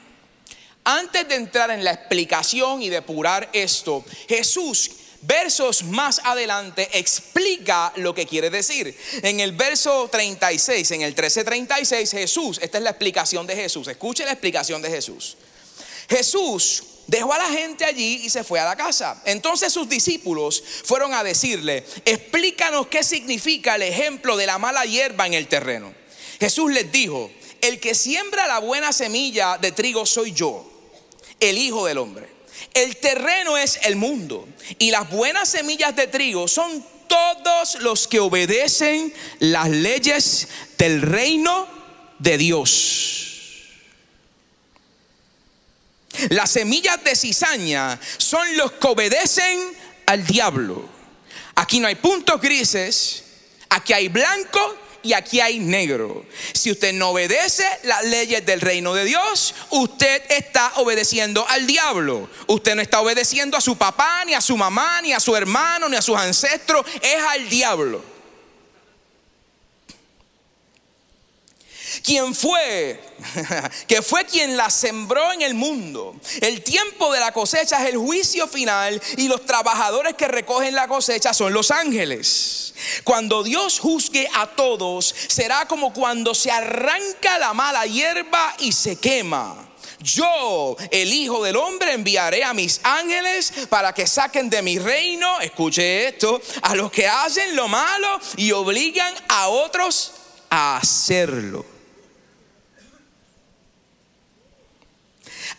Antes de entrar en la explicación y depurar esto, Jesús, versos más adelante, explica lo que quiere decir. En el verso 36, en el 13:36, Jesús, esta es la explicación de Jesús. Escuche la explicación de Jesús. Jesús dejó a la gente allí y se fue a la casa. Entonces sus discípulos fueron a decirle: explícanos qué significa el ejemplo de la mala hierba en el terreno. Jesús les dijo: el que siembra la buena semilla de trigo soy yo, el Hijo del Hombre. El terreno es el mundo y las buenas semillas de trigo son todos los que obedecen las leyes del reino de Dios. Las semillas de cizaña son los que obedecen al diablo. Aquí no hay puntos grises, aquí hay blanco y aquí hay negro. Si usted no obedece las leyes del reino de Dios, usted está obedeciendo al diablo. Usted no está obedeciendo a su papá, ni a su mamá, ni a su hermano, ni a sus ancestros. Es al diablo. ¿Quién fue? Que fue quien la sembró en el mundo. El tiempo de la cosecha es el juicio final y los trabajadores que recogen la cosecha son los ángeles. Cuando Dios juzgue a todos, será como cuando se arranca la mala hierba y se quema. Yo, el Hijo del Hombre, enviaré a mis ángeles para que saquen de mi reino, escuche esto, a los que hacen lo malo y obligan a otros a hacerlo.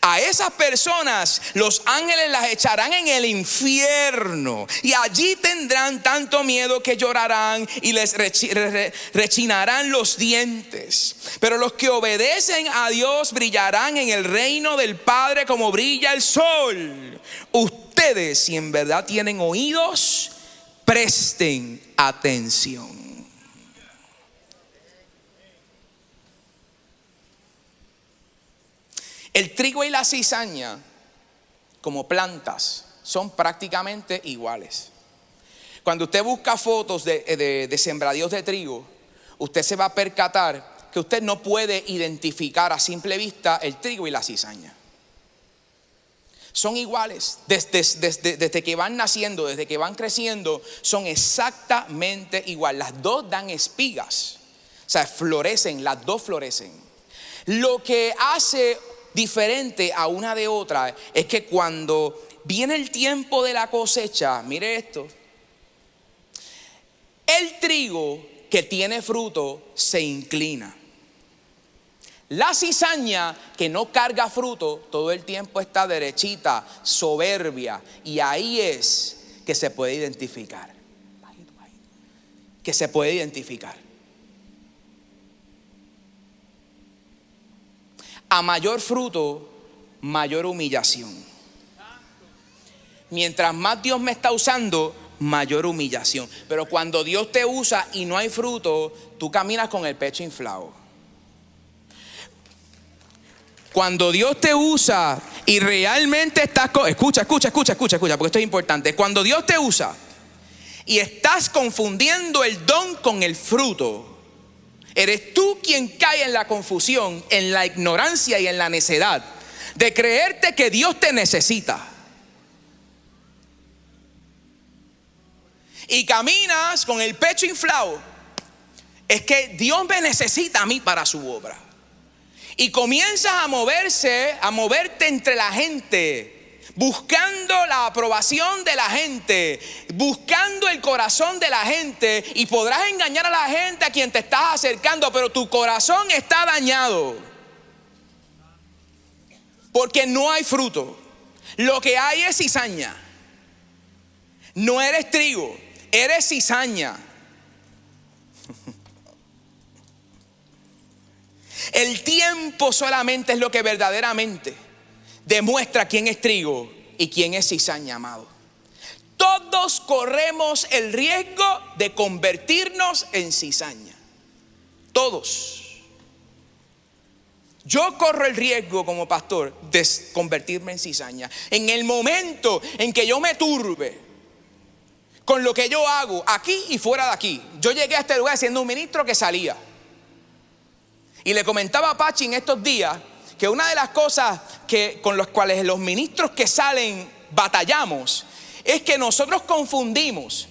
A esas personas los ángeles las echarán en el infierno y allí tendrán tanto miedo que llorarán y les rechinarán los dientes. Pero los que obedecen a Dios brillarán en el reino del Padre como brilla el sol. Ustedes, si en verdad tienen oídos, presten atención. El trigo y la cizaña, como plantas, son prácticamente iguales. Cuando usted busca fotos de sembradíos de trigo, usted se va a percatar que usted no puede identificar a simple vista el trigo y la cizaña. Son iguales, desde que van naciendo, desde que van creciendo, son exactamente igual. Las dos dan espigas, o sea, florecen, las dos florecen. Lo que hace diferente a una de otra es que cuando viene el tiempo de la cosecha, mire esto, el trigo que tiene fruto se inclina. La cizaña que no carga fruto todo el tiempo está derechita, soberbia, y ahí es que se puede identificar. Que se puede identificar. A mayor fruto, mayor humillación. Mientras más Dios me está usando, mayor humillación. Pero cuando Dios te usa y no hay fruto, tú caminas con el pecho inflado. Cuando Dios te usa y realmente estás escucha, porque esto es importante. Cuando Dios te usa y estás confundiendo el don con el fruto, eres tú quien cae en la confusión, en la ignorancia y en la necedad de creerte que Dios te necesita. Y caminas con el pecho inflado. Es que Dios me necesita a mí para su obra. Y comienzas a moverte entre la gente, buscando la aprobación de la gente, buscando el corazón de la gente, y podrás engañar a la gente a quien te estás acercando, pero tu corazón está dañado porque no hay fruto. Lo que hay es cizaña. No eres trigo, eres cizaña. El tiempo solamente es lo que verdaderamente demuestra quién es trigo y quién es cizaña, amado. Todos corremos el riesgo de convertirnos en cizaña. Todos. Yo corro el riesgo como pastor de convertirme en cizaña. En el momento en que yo me turbe con lo que yo hago aquí y fuera de aquí. Yo llegué a este lugar siendo un ministro que salía. Y le comentaba a Pachi en estos días que una de las cosas con las cuales los ministros que salen batallamos es que nosotros confundimos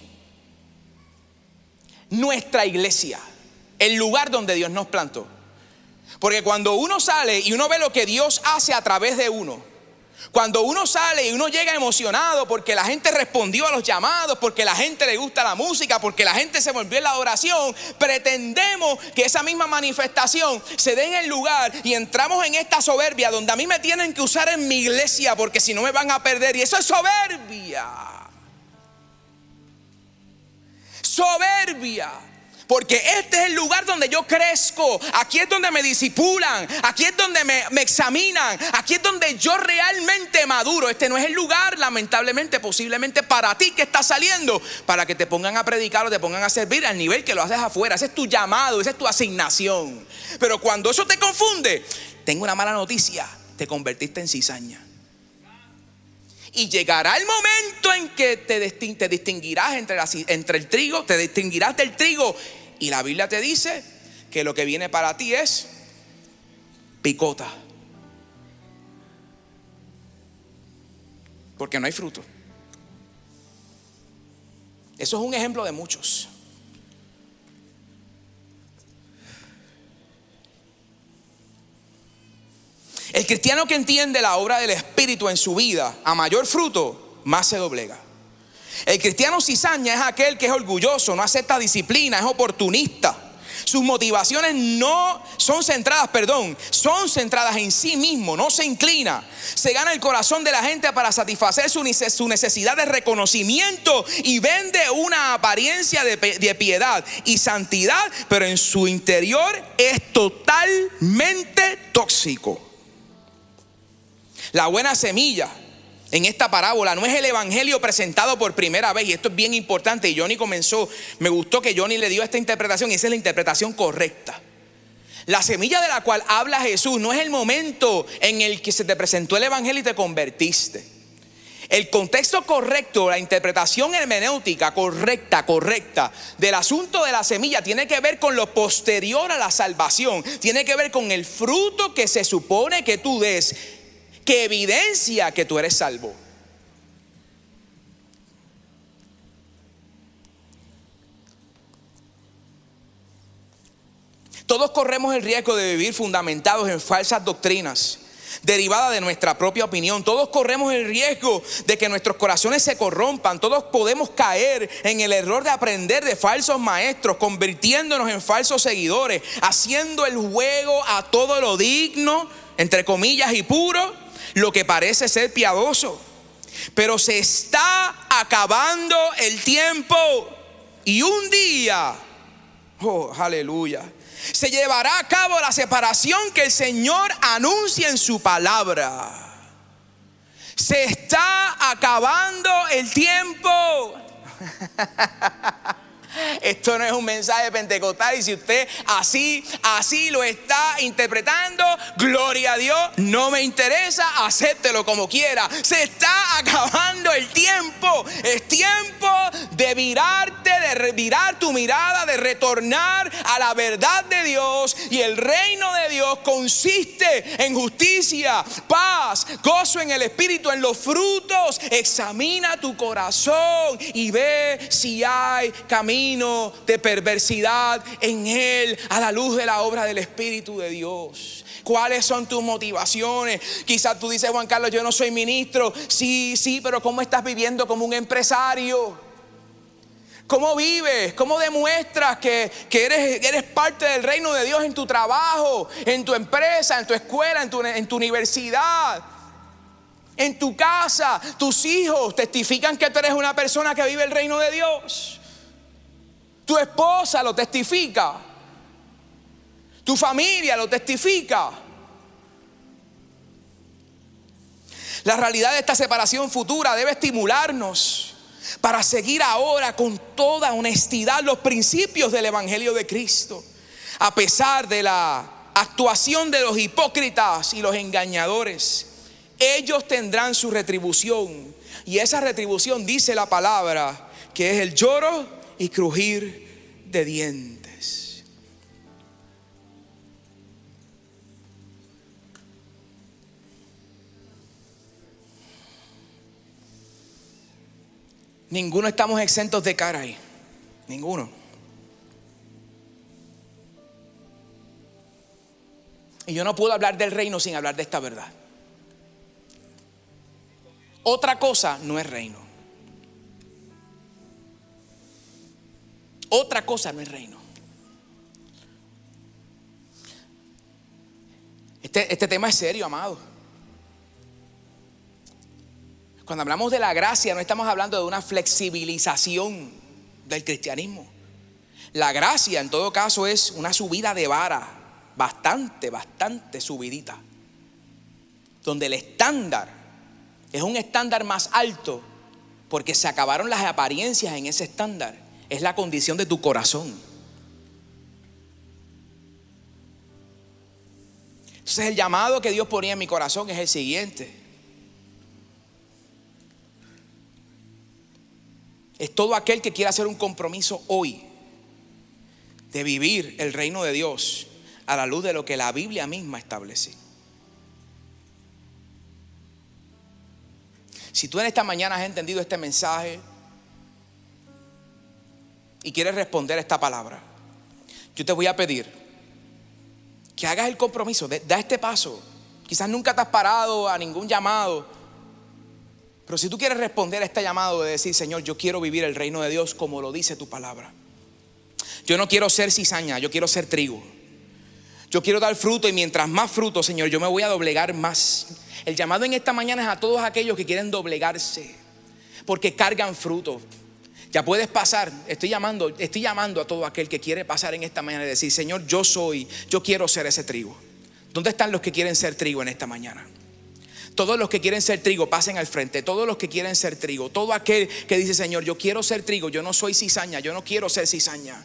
nuestra iglesia, el lugar donde Dios nos plantó. Porque cuando uno sale y uno ve lo que Dios hace a través de uno, cuando uno sale y uno llega emocionado porque la gente respondió a los llamados, porque la gente le gusta la música, porque la gente se volvió en la adoración, pretendemos que esa misma manifestación se dé en el lugar y entramos en esta soberbia donde a mí me tienen que usar en mi iglesia porque si no me van a perder, y eso es soberbia. Soberbia. Porque este es el lugar donde yo crezco. Aquí es donde me disipulan. Aquí es donde me examinan. Aquí es donde yo realmente maduro. Este no es el lugar, lamentablemente, posiblemente para ti que estás saliendo, para que te pongan a predicar o te pongan a servir al nivel que lo haces afuera. Ese es tu llamado, esa es tu asignación. Pero cuando eso te confunde, tengo una mala noticia: te convertiste en cizaña. Y llegará el momento en que te distinguirás entre el trigo, te distinguirás del trigo. Y la Biblia te dice que lo que viene para ti es picota. Porque no hay fruto. Eso es un ejemplo de muchos. El cristiano que entiende la obra del Espíritu en su vida, a mayor fruto, más se doblega. El cristiano cizaña es aquel que es orgulloso, no acepta disciplina, es oportunista. Sus motivaciones son centradas en sí mismo, no se inclina. Se gana el corazón de la gente para satisfacer su necesidad de reconocimiento y vende una apariencia de piedad y santidad, pero en su interior es totalmente tóxico. La buena semilla en esta parábola no es el evangelio presentado por primera vez, y esto es bien importante. Y Johnny me gustó que Johnny le dio esta interpretación, y esa es la interpretación correcta. La semilla de la cual habla Jesús no es el momento en el que se te presentó el evangelio y te convertiste. El contexto correcto, la interpretación hermenéutica correcta del asunto de la semilla tiene que ver con lo posterior a la salvación. Tiene que ver con el fruto que se supone que tú des, que evidencia que tú eres salvo. Todos corremos el riesgo de vivir fundamentados en falsas doctrinas derivadas de nuestra propia opinión. Todos corremos el riesgo de que nuestros corazones se corrompan. Todos podemos caer en el error de aprender de falsos maestros, convirtiéndonos en falsos seguidores, haciendo el juego a todo lo digno, entre comillas, y puro, lo que parece ser piadoso. Pero se está acabando el tiempo, y un día, aleluya, se llevará a cabo la separación que el Señor anuncia en su palabra. Se está acabando el tiempo. Esto no es un mensaje pentecostal, y si usted así lo está interpretando, gloria a Dios, no me interesa, acéptelo como quiera. Se está acabando el tiempo. Es tiempo de virarte, de revirar tu mirada, de retornar a la verdad de Dios. Y el reino de Dios consiste en justicia, paz, gozo en el Espíritu, en los frutos. Examina tu corazón y ve si hay camino de perversidad en él, a la luz de la obra del Espíritu de Dios. ¿Cuáles son tus motivaciones? Quizás tú dices: Juan Carlos, yo no soy ministro. Sí, pero ¿cómo estás viviendo como un empresario? ¿Cómo vives? ¿Cómo demuestras que eres parte del reino de Dios en tu trabajo, en tu empresa, en tu escuela, en tu universidad, en tu casa? Tus hijos testifican que tú eres una persona que vive el reino de Dios. Tu esposa lo testifica. Tu familia lo testifica. La realidad de esta separación futura debe estimularnos para seguir ahora con toda honestidad los principios del evangelio de Cristo, a pesar de la actuación de los hipócritas y los engañadores. Ellos tendrán su retribución, y esa retribución, dice la palabra, que es el lloro y crujir de dientes. Ninguno estamos exentos de cara ahí. Ninguno. Y yo no puedo hablar del reino sin hablar de esta verdad. Otra cosa no es reino. Otra cosa no es reino. Este tema es serio, amado. Cuando hablamos de la gracia, no estamos hablando de una flexibilización del cristianismo. La gracia, en todo caso, es una subida de vara, bastante subidita, donde el estándar es un estándar más alto, porque se acabaron las apariencias en ese estándar. Es la condición de tu corazón. Entonces el llamado que Dios ponía en mi corazón es el siguiente. Es todo aquel que quiera hacer un compromiso hoy de vivir el reino de Dios a la luz de lo que la Biblia misma establece. Si tú en esta mañana has entendido este mensaje y quieres responder a esta palabra, yo te voy a pedir que hagas el compromiso, da este paso. Quizás nunca te has parado a ningún llamado, pero si tú quieres responder a este llamado de decir: Señor, yo quiero vivir el reino de Dios como lo dice tu palabra. Yo no quiero ser cizaña, yo quiero ser trigo. Yo quiero dar fruto, y mientras más fruto, Señor, yo me voy a doblegar más. El llamado en esta mañana es a todos aquellos que quieren doblegarse porque cargan fruto. Ya puedes pasar. Estoy llamando a todo aquel que quiere pasar en esta mañana y decir: Señor, yo quiero ser ese trigo. ¿Dónde están los que quieren ser trigo en esta mañana? Todos los que quieren ser trigo, pasen al frente. Todos los que quieren ser trigo. Todo aquel que dice: Señor, yo quiero ser trigo, yo no soy cizaña, yo no quiero ser cizaña.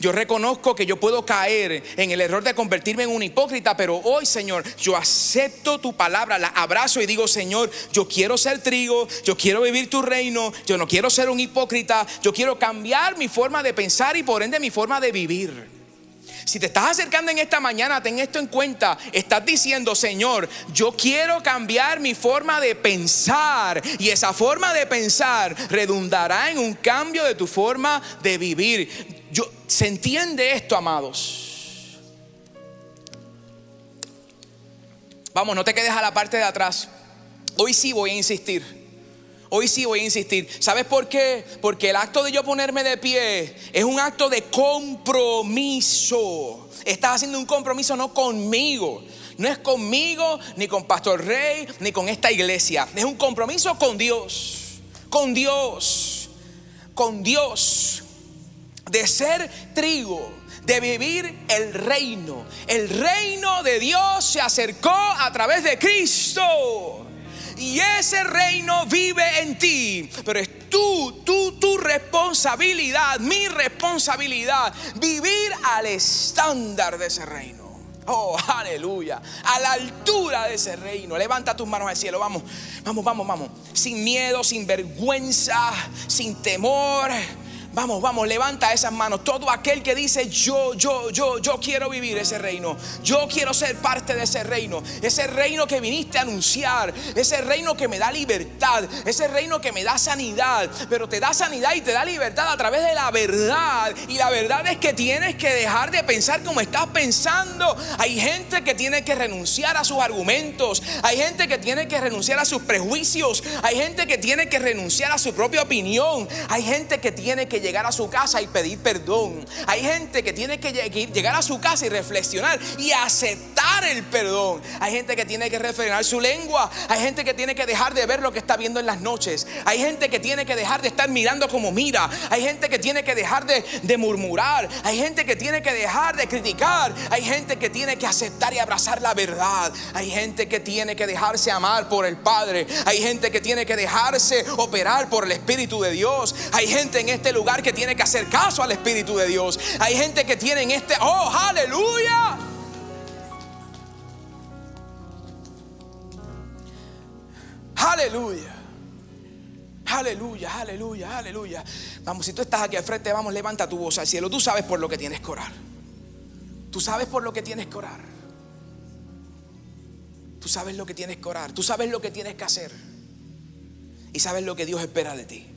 Yo reconozco que yo puedo caer en el error de convertirme en un hipócrita, pero hoy, Señor, yo acepto tu palabra, la abrazo y digo: Señor, yo quiero ser trigo, yo quiero vivir tu reino, yo no quiero ser un hipócrita, yo quiero cambiar mi forma de pensar y por ende mi forma de vivir. Si te estás acercando en esta mañana, ten esto en cuenta. Estás diciendo: Señor, yo quiero cambiar mi forma de pensar, y esa forma de pensar redundará en un cambio de tu forma de vivir. ¿Se entiende esto, amados? Vamos, no te quedes a la parte de atrás. Hoy sí voy a insistir. ¿Sabes por qué? Porque el acto de yo ponerme de pie es un acto de compromiso. Estás haciendo un compromiso no conmigo. No es conmigo, ni con Pastor Rey, ni con esta iglesia. Es un compromiso con Dios. Con Dios. De ser trigo, de vivir el reino. El reino de Dios se acercó a través de Cristo, y ese reino vive en ti. Pero es tu responsabilidad, mi responsabilidad, vivir al estándar de ese reino. Oh, aleluya. A la altura de ese reino. Levanta tus manos al cielo. Vamos. Sin miedo, sin vergüenza, sin temor. Vamos, levanta esas manos. Todo aquel que dice: yo quiero vivir ese reino. Yo quiero ser parte de ese reino. Ese reino que viniste a anunciar. Ese reino que me da libertad. Ese reino que me da sanidad. Pero te da sanidad y te da libertad a través de la verdad. Y la verdad es que tienes que dejar de pensar como estás pensando. Hay gente que tiene que renunciar a sus argumentos. Hay gente que tiene que renunciar a sus prejuicios. Hay gente que tiene que renunciar a su propia opinión. Hay gente que tiene que llegar a su casa y pedir perdón. Hay gente que tiene que llegar a su casa y reflexionar y aceptar el perdón. Hay gente que tiene que refrenar su lengua. Hay gente que tiene que dejar de ver lo que está viendo en las noches. Hay gente que tiene que dejar de estar mirando como mira. Hay gente que tiene que dejar de murmurar. Hay gente que tiene que dejar de criticar. Hay gente que tiene que aceptar y abrazar la verdad. Hay gente que tiene que dejarse amar por el Padre. Hay gente que tiene que dejarse operar por el Espíritu de Dios. Hay gente en este lugar que tiene que hacer caso al Espíritu de Dios. Hay gente que tiene en oh, aleluya. Aleluya. Vamos, si tú estás aquí al frente, vamos, levanta tu voz al cielo. Tú sabes por lo que tienes que orar. Tú sabes por lo que tienes que orar. Tú sabes lo que tienes que orar. Tú sabes lo que tienes que hacer. Y sabes lo que Dios espera de ti.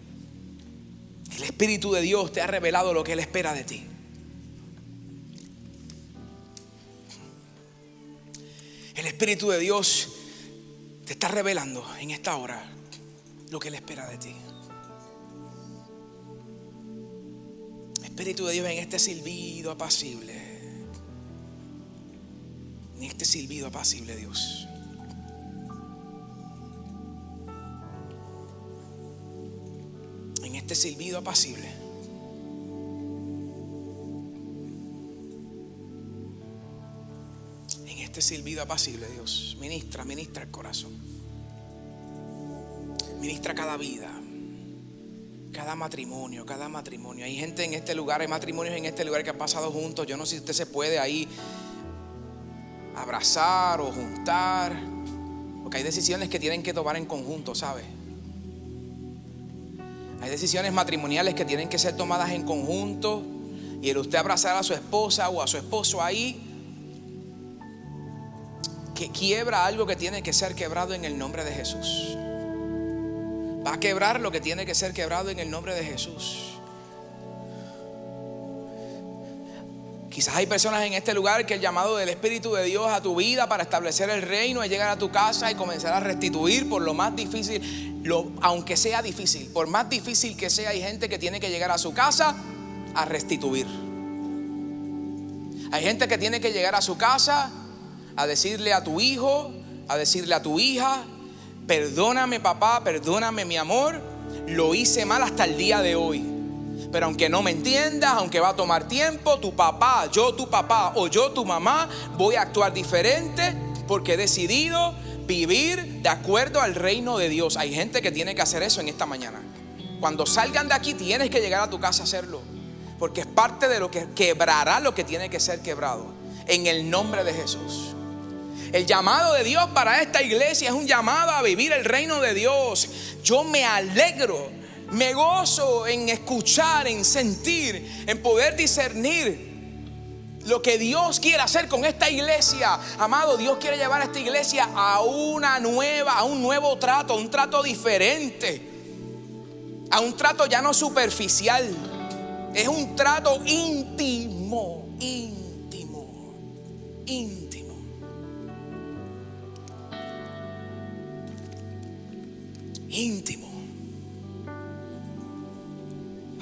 El Espíritu de Dios te ha revelado lo que Él espera de ti. El Espíritu de Dios te está revelando en esta hora lo que Él espera de ti. Espíritu de Dios, en este silbido apacible. En este silbido apacible, Dios. En este silbido apacible. este silbido apacible, Dios. Ministra el corazón. Ministra cada vida, cada matrimonio. Hay gente en este lugar, hay matrimonios en este lugar que han pasado juntos. Yo no sé si usted se puede ahí abrazar o juntar, porque hay decisiones que tienen que tomar en conjunto, ¿sabe? Hay decisiones matrimoniales que tienen que ser tomadas en conjunto. Y el usted abrazar a su esposa o a su esposo ahí, que quiebra algo que tiene que ser quebrado en el nombre de Jesús. Va a quebrar lo que tiene que ser quebrado en el nombre de Jesús. Quizás hay personas en este lugar que el llamado del Espíritu de Dios a tu vida para establecer el reino es llegar a tu casa y comenzar a restituir por lo más difícil, aunque sea difícil, por más difícil que sea, hay gente que tiene que llegar a su casa a restituir. Hay gente que tiene que llegar a su casa a decirle a tu hijo, a decirle a tu hija: perdóname papá, perdóname mi amor, lo hice mal hasta el día de hoy. Pero aunque no me entiendas, aunque va a tomar tiempo, tu papá, yo tu papá o yo tu mamá, voy a actuar diferente porque he decidido vivir de acuerdo al reino de Dios. Hay gente que tiene que hacer eso en esta mañana. Cuando salgan de aquí tienes que llegar a tu casa a hacerlo, porque es parte de lo que quebrará lo que tiene que ser quebrado en el nombre de Jesús. El llamado de Dios para esta iglesia es un llamado a vivir el reino de Dios. Yo me alegro, me gozo en escuchar, en sentir, en poder discernir lo que Dios quiere hacer con esta iglesia. Amado, Dios quiere llevar a esta iglesia a un nuevo trato, a un trato diferente, a un trato ya no superficial. Es un trato íntimo.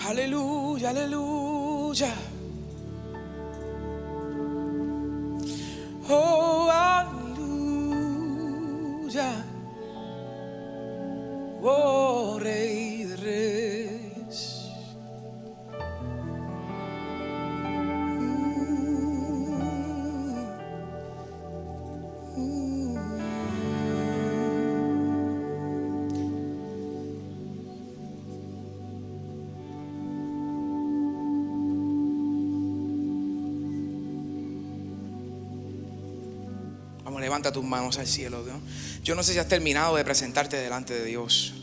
Aleluya, aleluya. Oh, aleluya. Oh, Rey de Reyes. Vamos, levanta tus manos al cielo, ¿no? Yo no sé si has terminado de presentarte delante de Dios.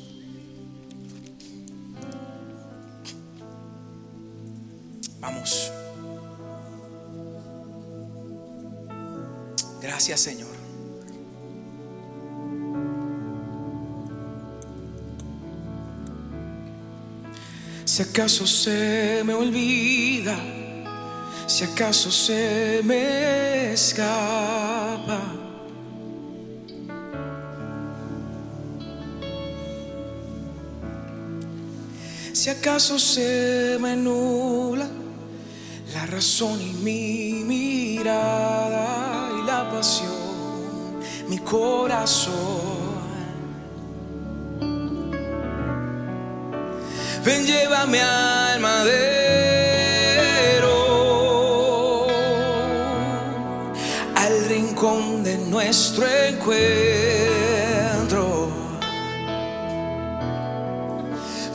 Vamos. Gracias, Señor. Si acaso se me olvida, si acaso se me escapa, si acaso se me nubla la razón y mi mirada y la pasión, mi corazón, ven, llévame al madero, al rincón de nuestro encuentro.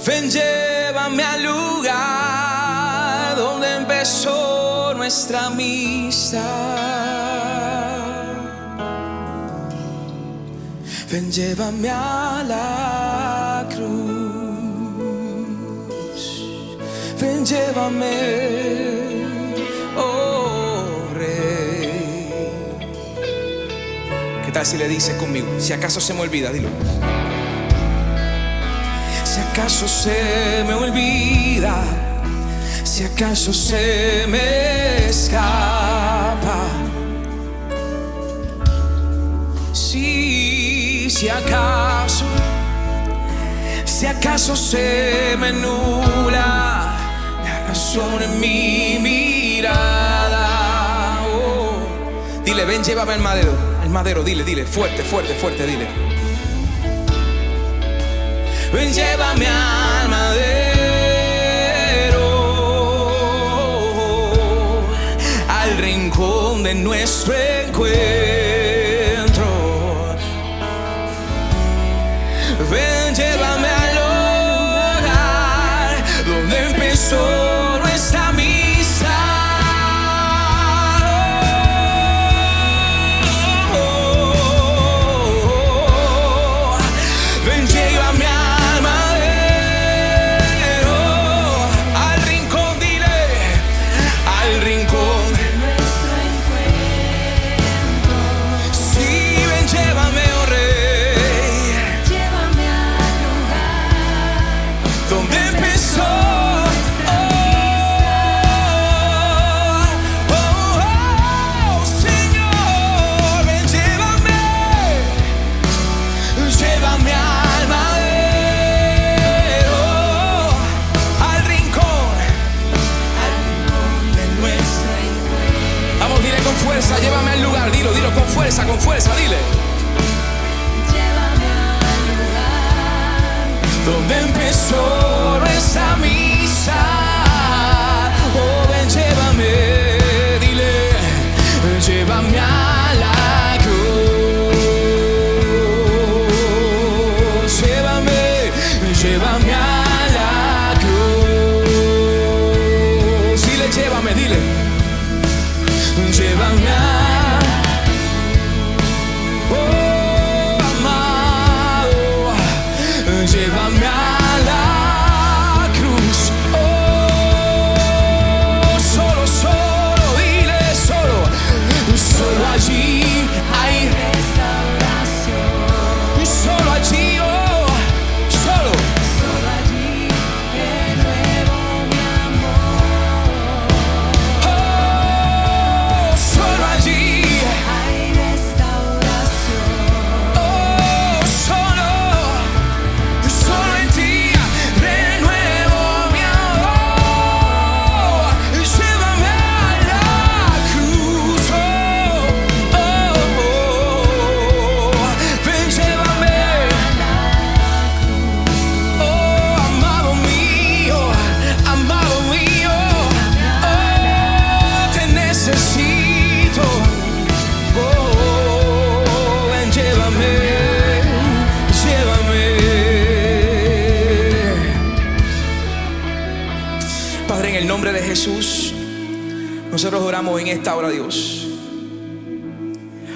Ven, llévame al lugar donde empezó nuestra amistad. Ven, llévame a la cruz. Ven, llévame, oh Rey. ¿Qué tal si le dices conmigo? Si acaso se me olvida, dilo. Si acaso se me olvida, si acaso se me escapa, si acaso se me nubla la razón en mi mirada, oh. Dile, ven, llévame al madero, dile, fuerte, dile. Ven, llévame al madero, al rincón de nuestro encuentro. fuerza, dile. Llévame al lugar Donde empezó nuestra misa. Oh, ven, llévame, dile. Llévame a la cruz. Llévame a la cruz. Dile, llévame, dile. Llévame a llévame a la cruz. Oh, solo, dile, solo allí hay restauración. Solo allí, oh, solo allí renuevo mi amor. Oh, solo allí Hay restauración. oh, solo en ti renuevo mi amor. Llévame a la cruz. Ven, llévame. Oh, amado mío, oh, te necesito. Oh, ven, llévame. Padre, en el nombre de Jesús, nosotros oramos en esta hora, Dios.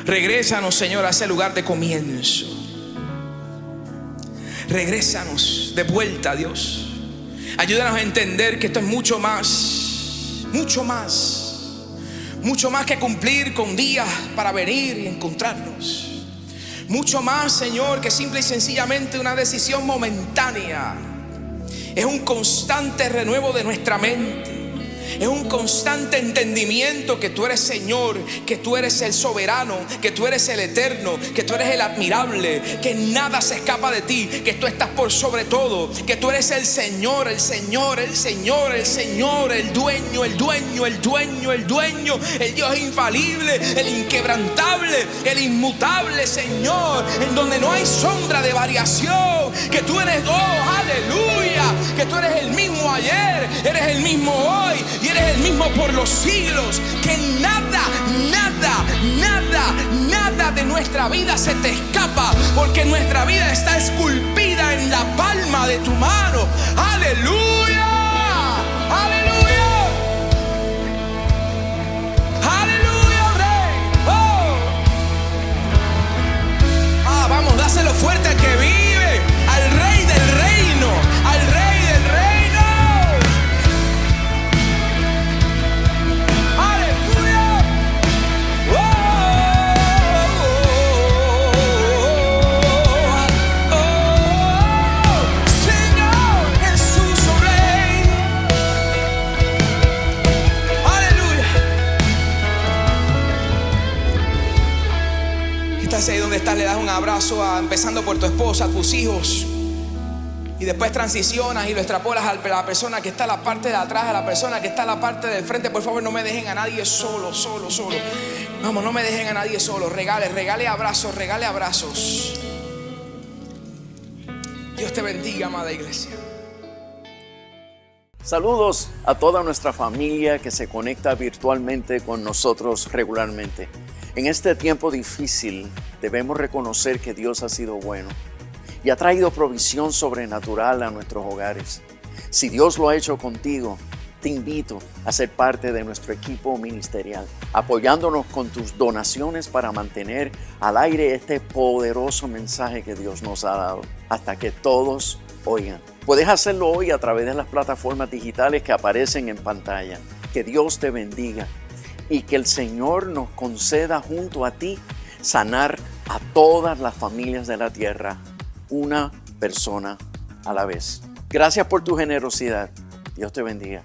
Regrésanos, Señor, a ese lugar de comienzo. Regrésanos de vuelta, Dios. Ayúdanos a entender que esto es mucho más que cumplir con días para venir y encontrarnos. Mucho más, Señor, que simple y sencillamente una decisión momentánea. Es un constante renuevo de nuestra mente. Es un constante entendimiento que tú eres Señor, que tú eres el soberano, que tú eres el eterno, que tú eres el admirable, que nada se escapa de ti, que tú estás por sobre todo, que tú eres el Señor, el dueño, el Dios infalible, el inquebrantable, el inmutable, Señor, en donde no hay sombra de variación, que tú eres Dios, aleluya, que tú eres el mismo ayer, eres el mismo hoy y eres el mismo por los siglos, que nada de nuestra vida se te escapa, porque nuestra vida está esculpida en la palma de tu mano. Aleluya, aleluya, aleluya, Rey. Oh. Vamos, dáselo fuerte al que vive, al Rey del reino, al Rey del reino. Ahí donde estás, le das un abrazo empezando por tu esposa, a tus hijos, y después transicionas y lo extrapolas a la persona que está a la parte de atrás, a la persona que está a la parte del frente. Por favor, no me dejen a nadie solo. Vamos, no me dejen a nadie solo. Regale abrazos. Dios te bendiga, amada iglesia. Saludos a toda nuestra familia que se conecta virtualmente con nosotros regularmente. En este tiempo difícil debemos reconocer que Dios ha sido bueno y ha traído provisión sobrenatural a nuestros hogares. Si Dios lo ha hecho contigo, te invito a ser parte de nuestro equipo ministerial, apoyándonos con tus donaciones para mantener al aire este poderoso mensaje que Dios nos ha dado, hasta que todos oigan. Puedes hacerlo hoy a través de las plataformas digitales que aparecen en pantalla. Que Dios te bendiga y que el Señor nos conceda junto a ti sanar a todas las familias de la tierra, una persona a la vez. Gracias por tu generosidad. Dios te bendiga.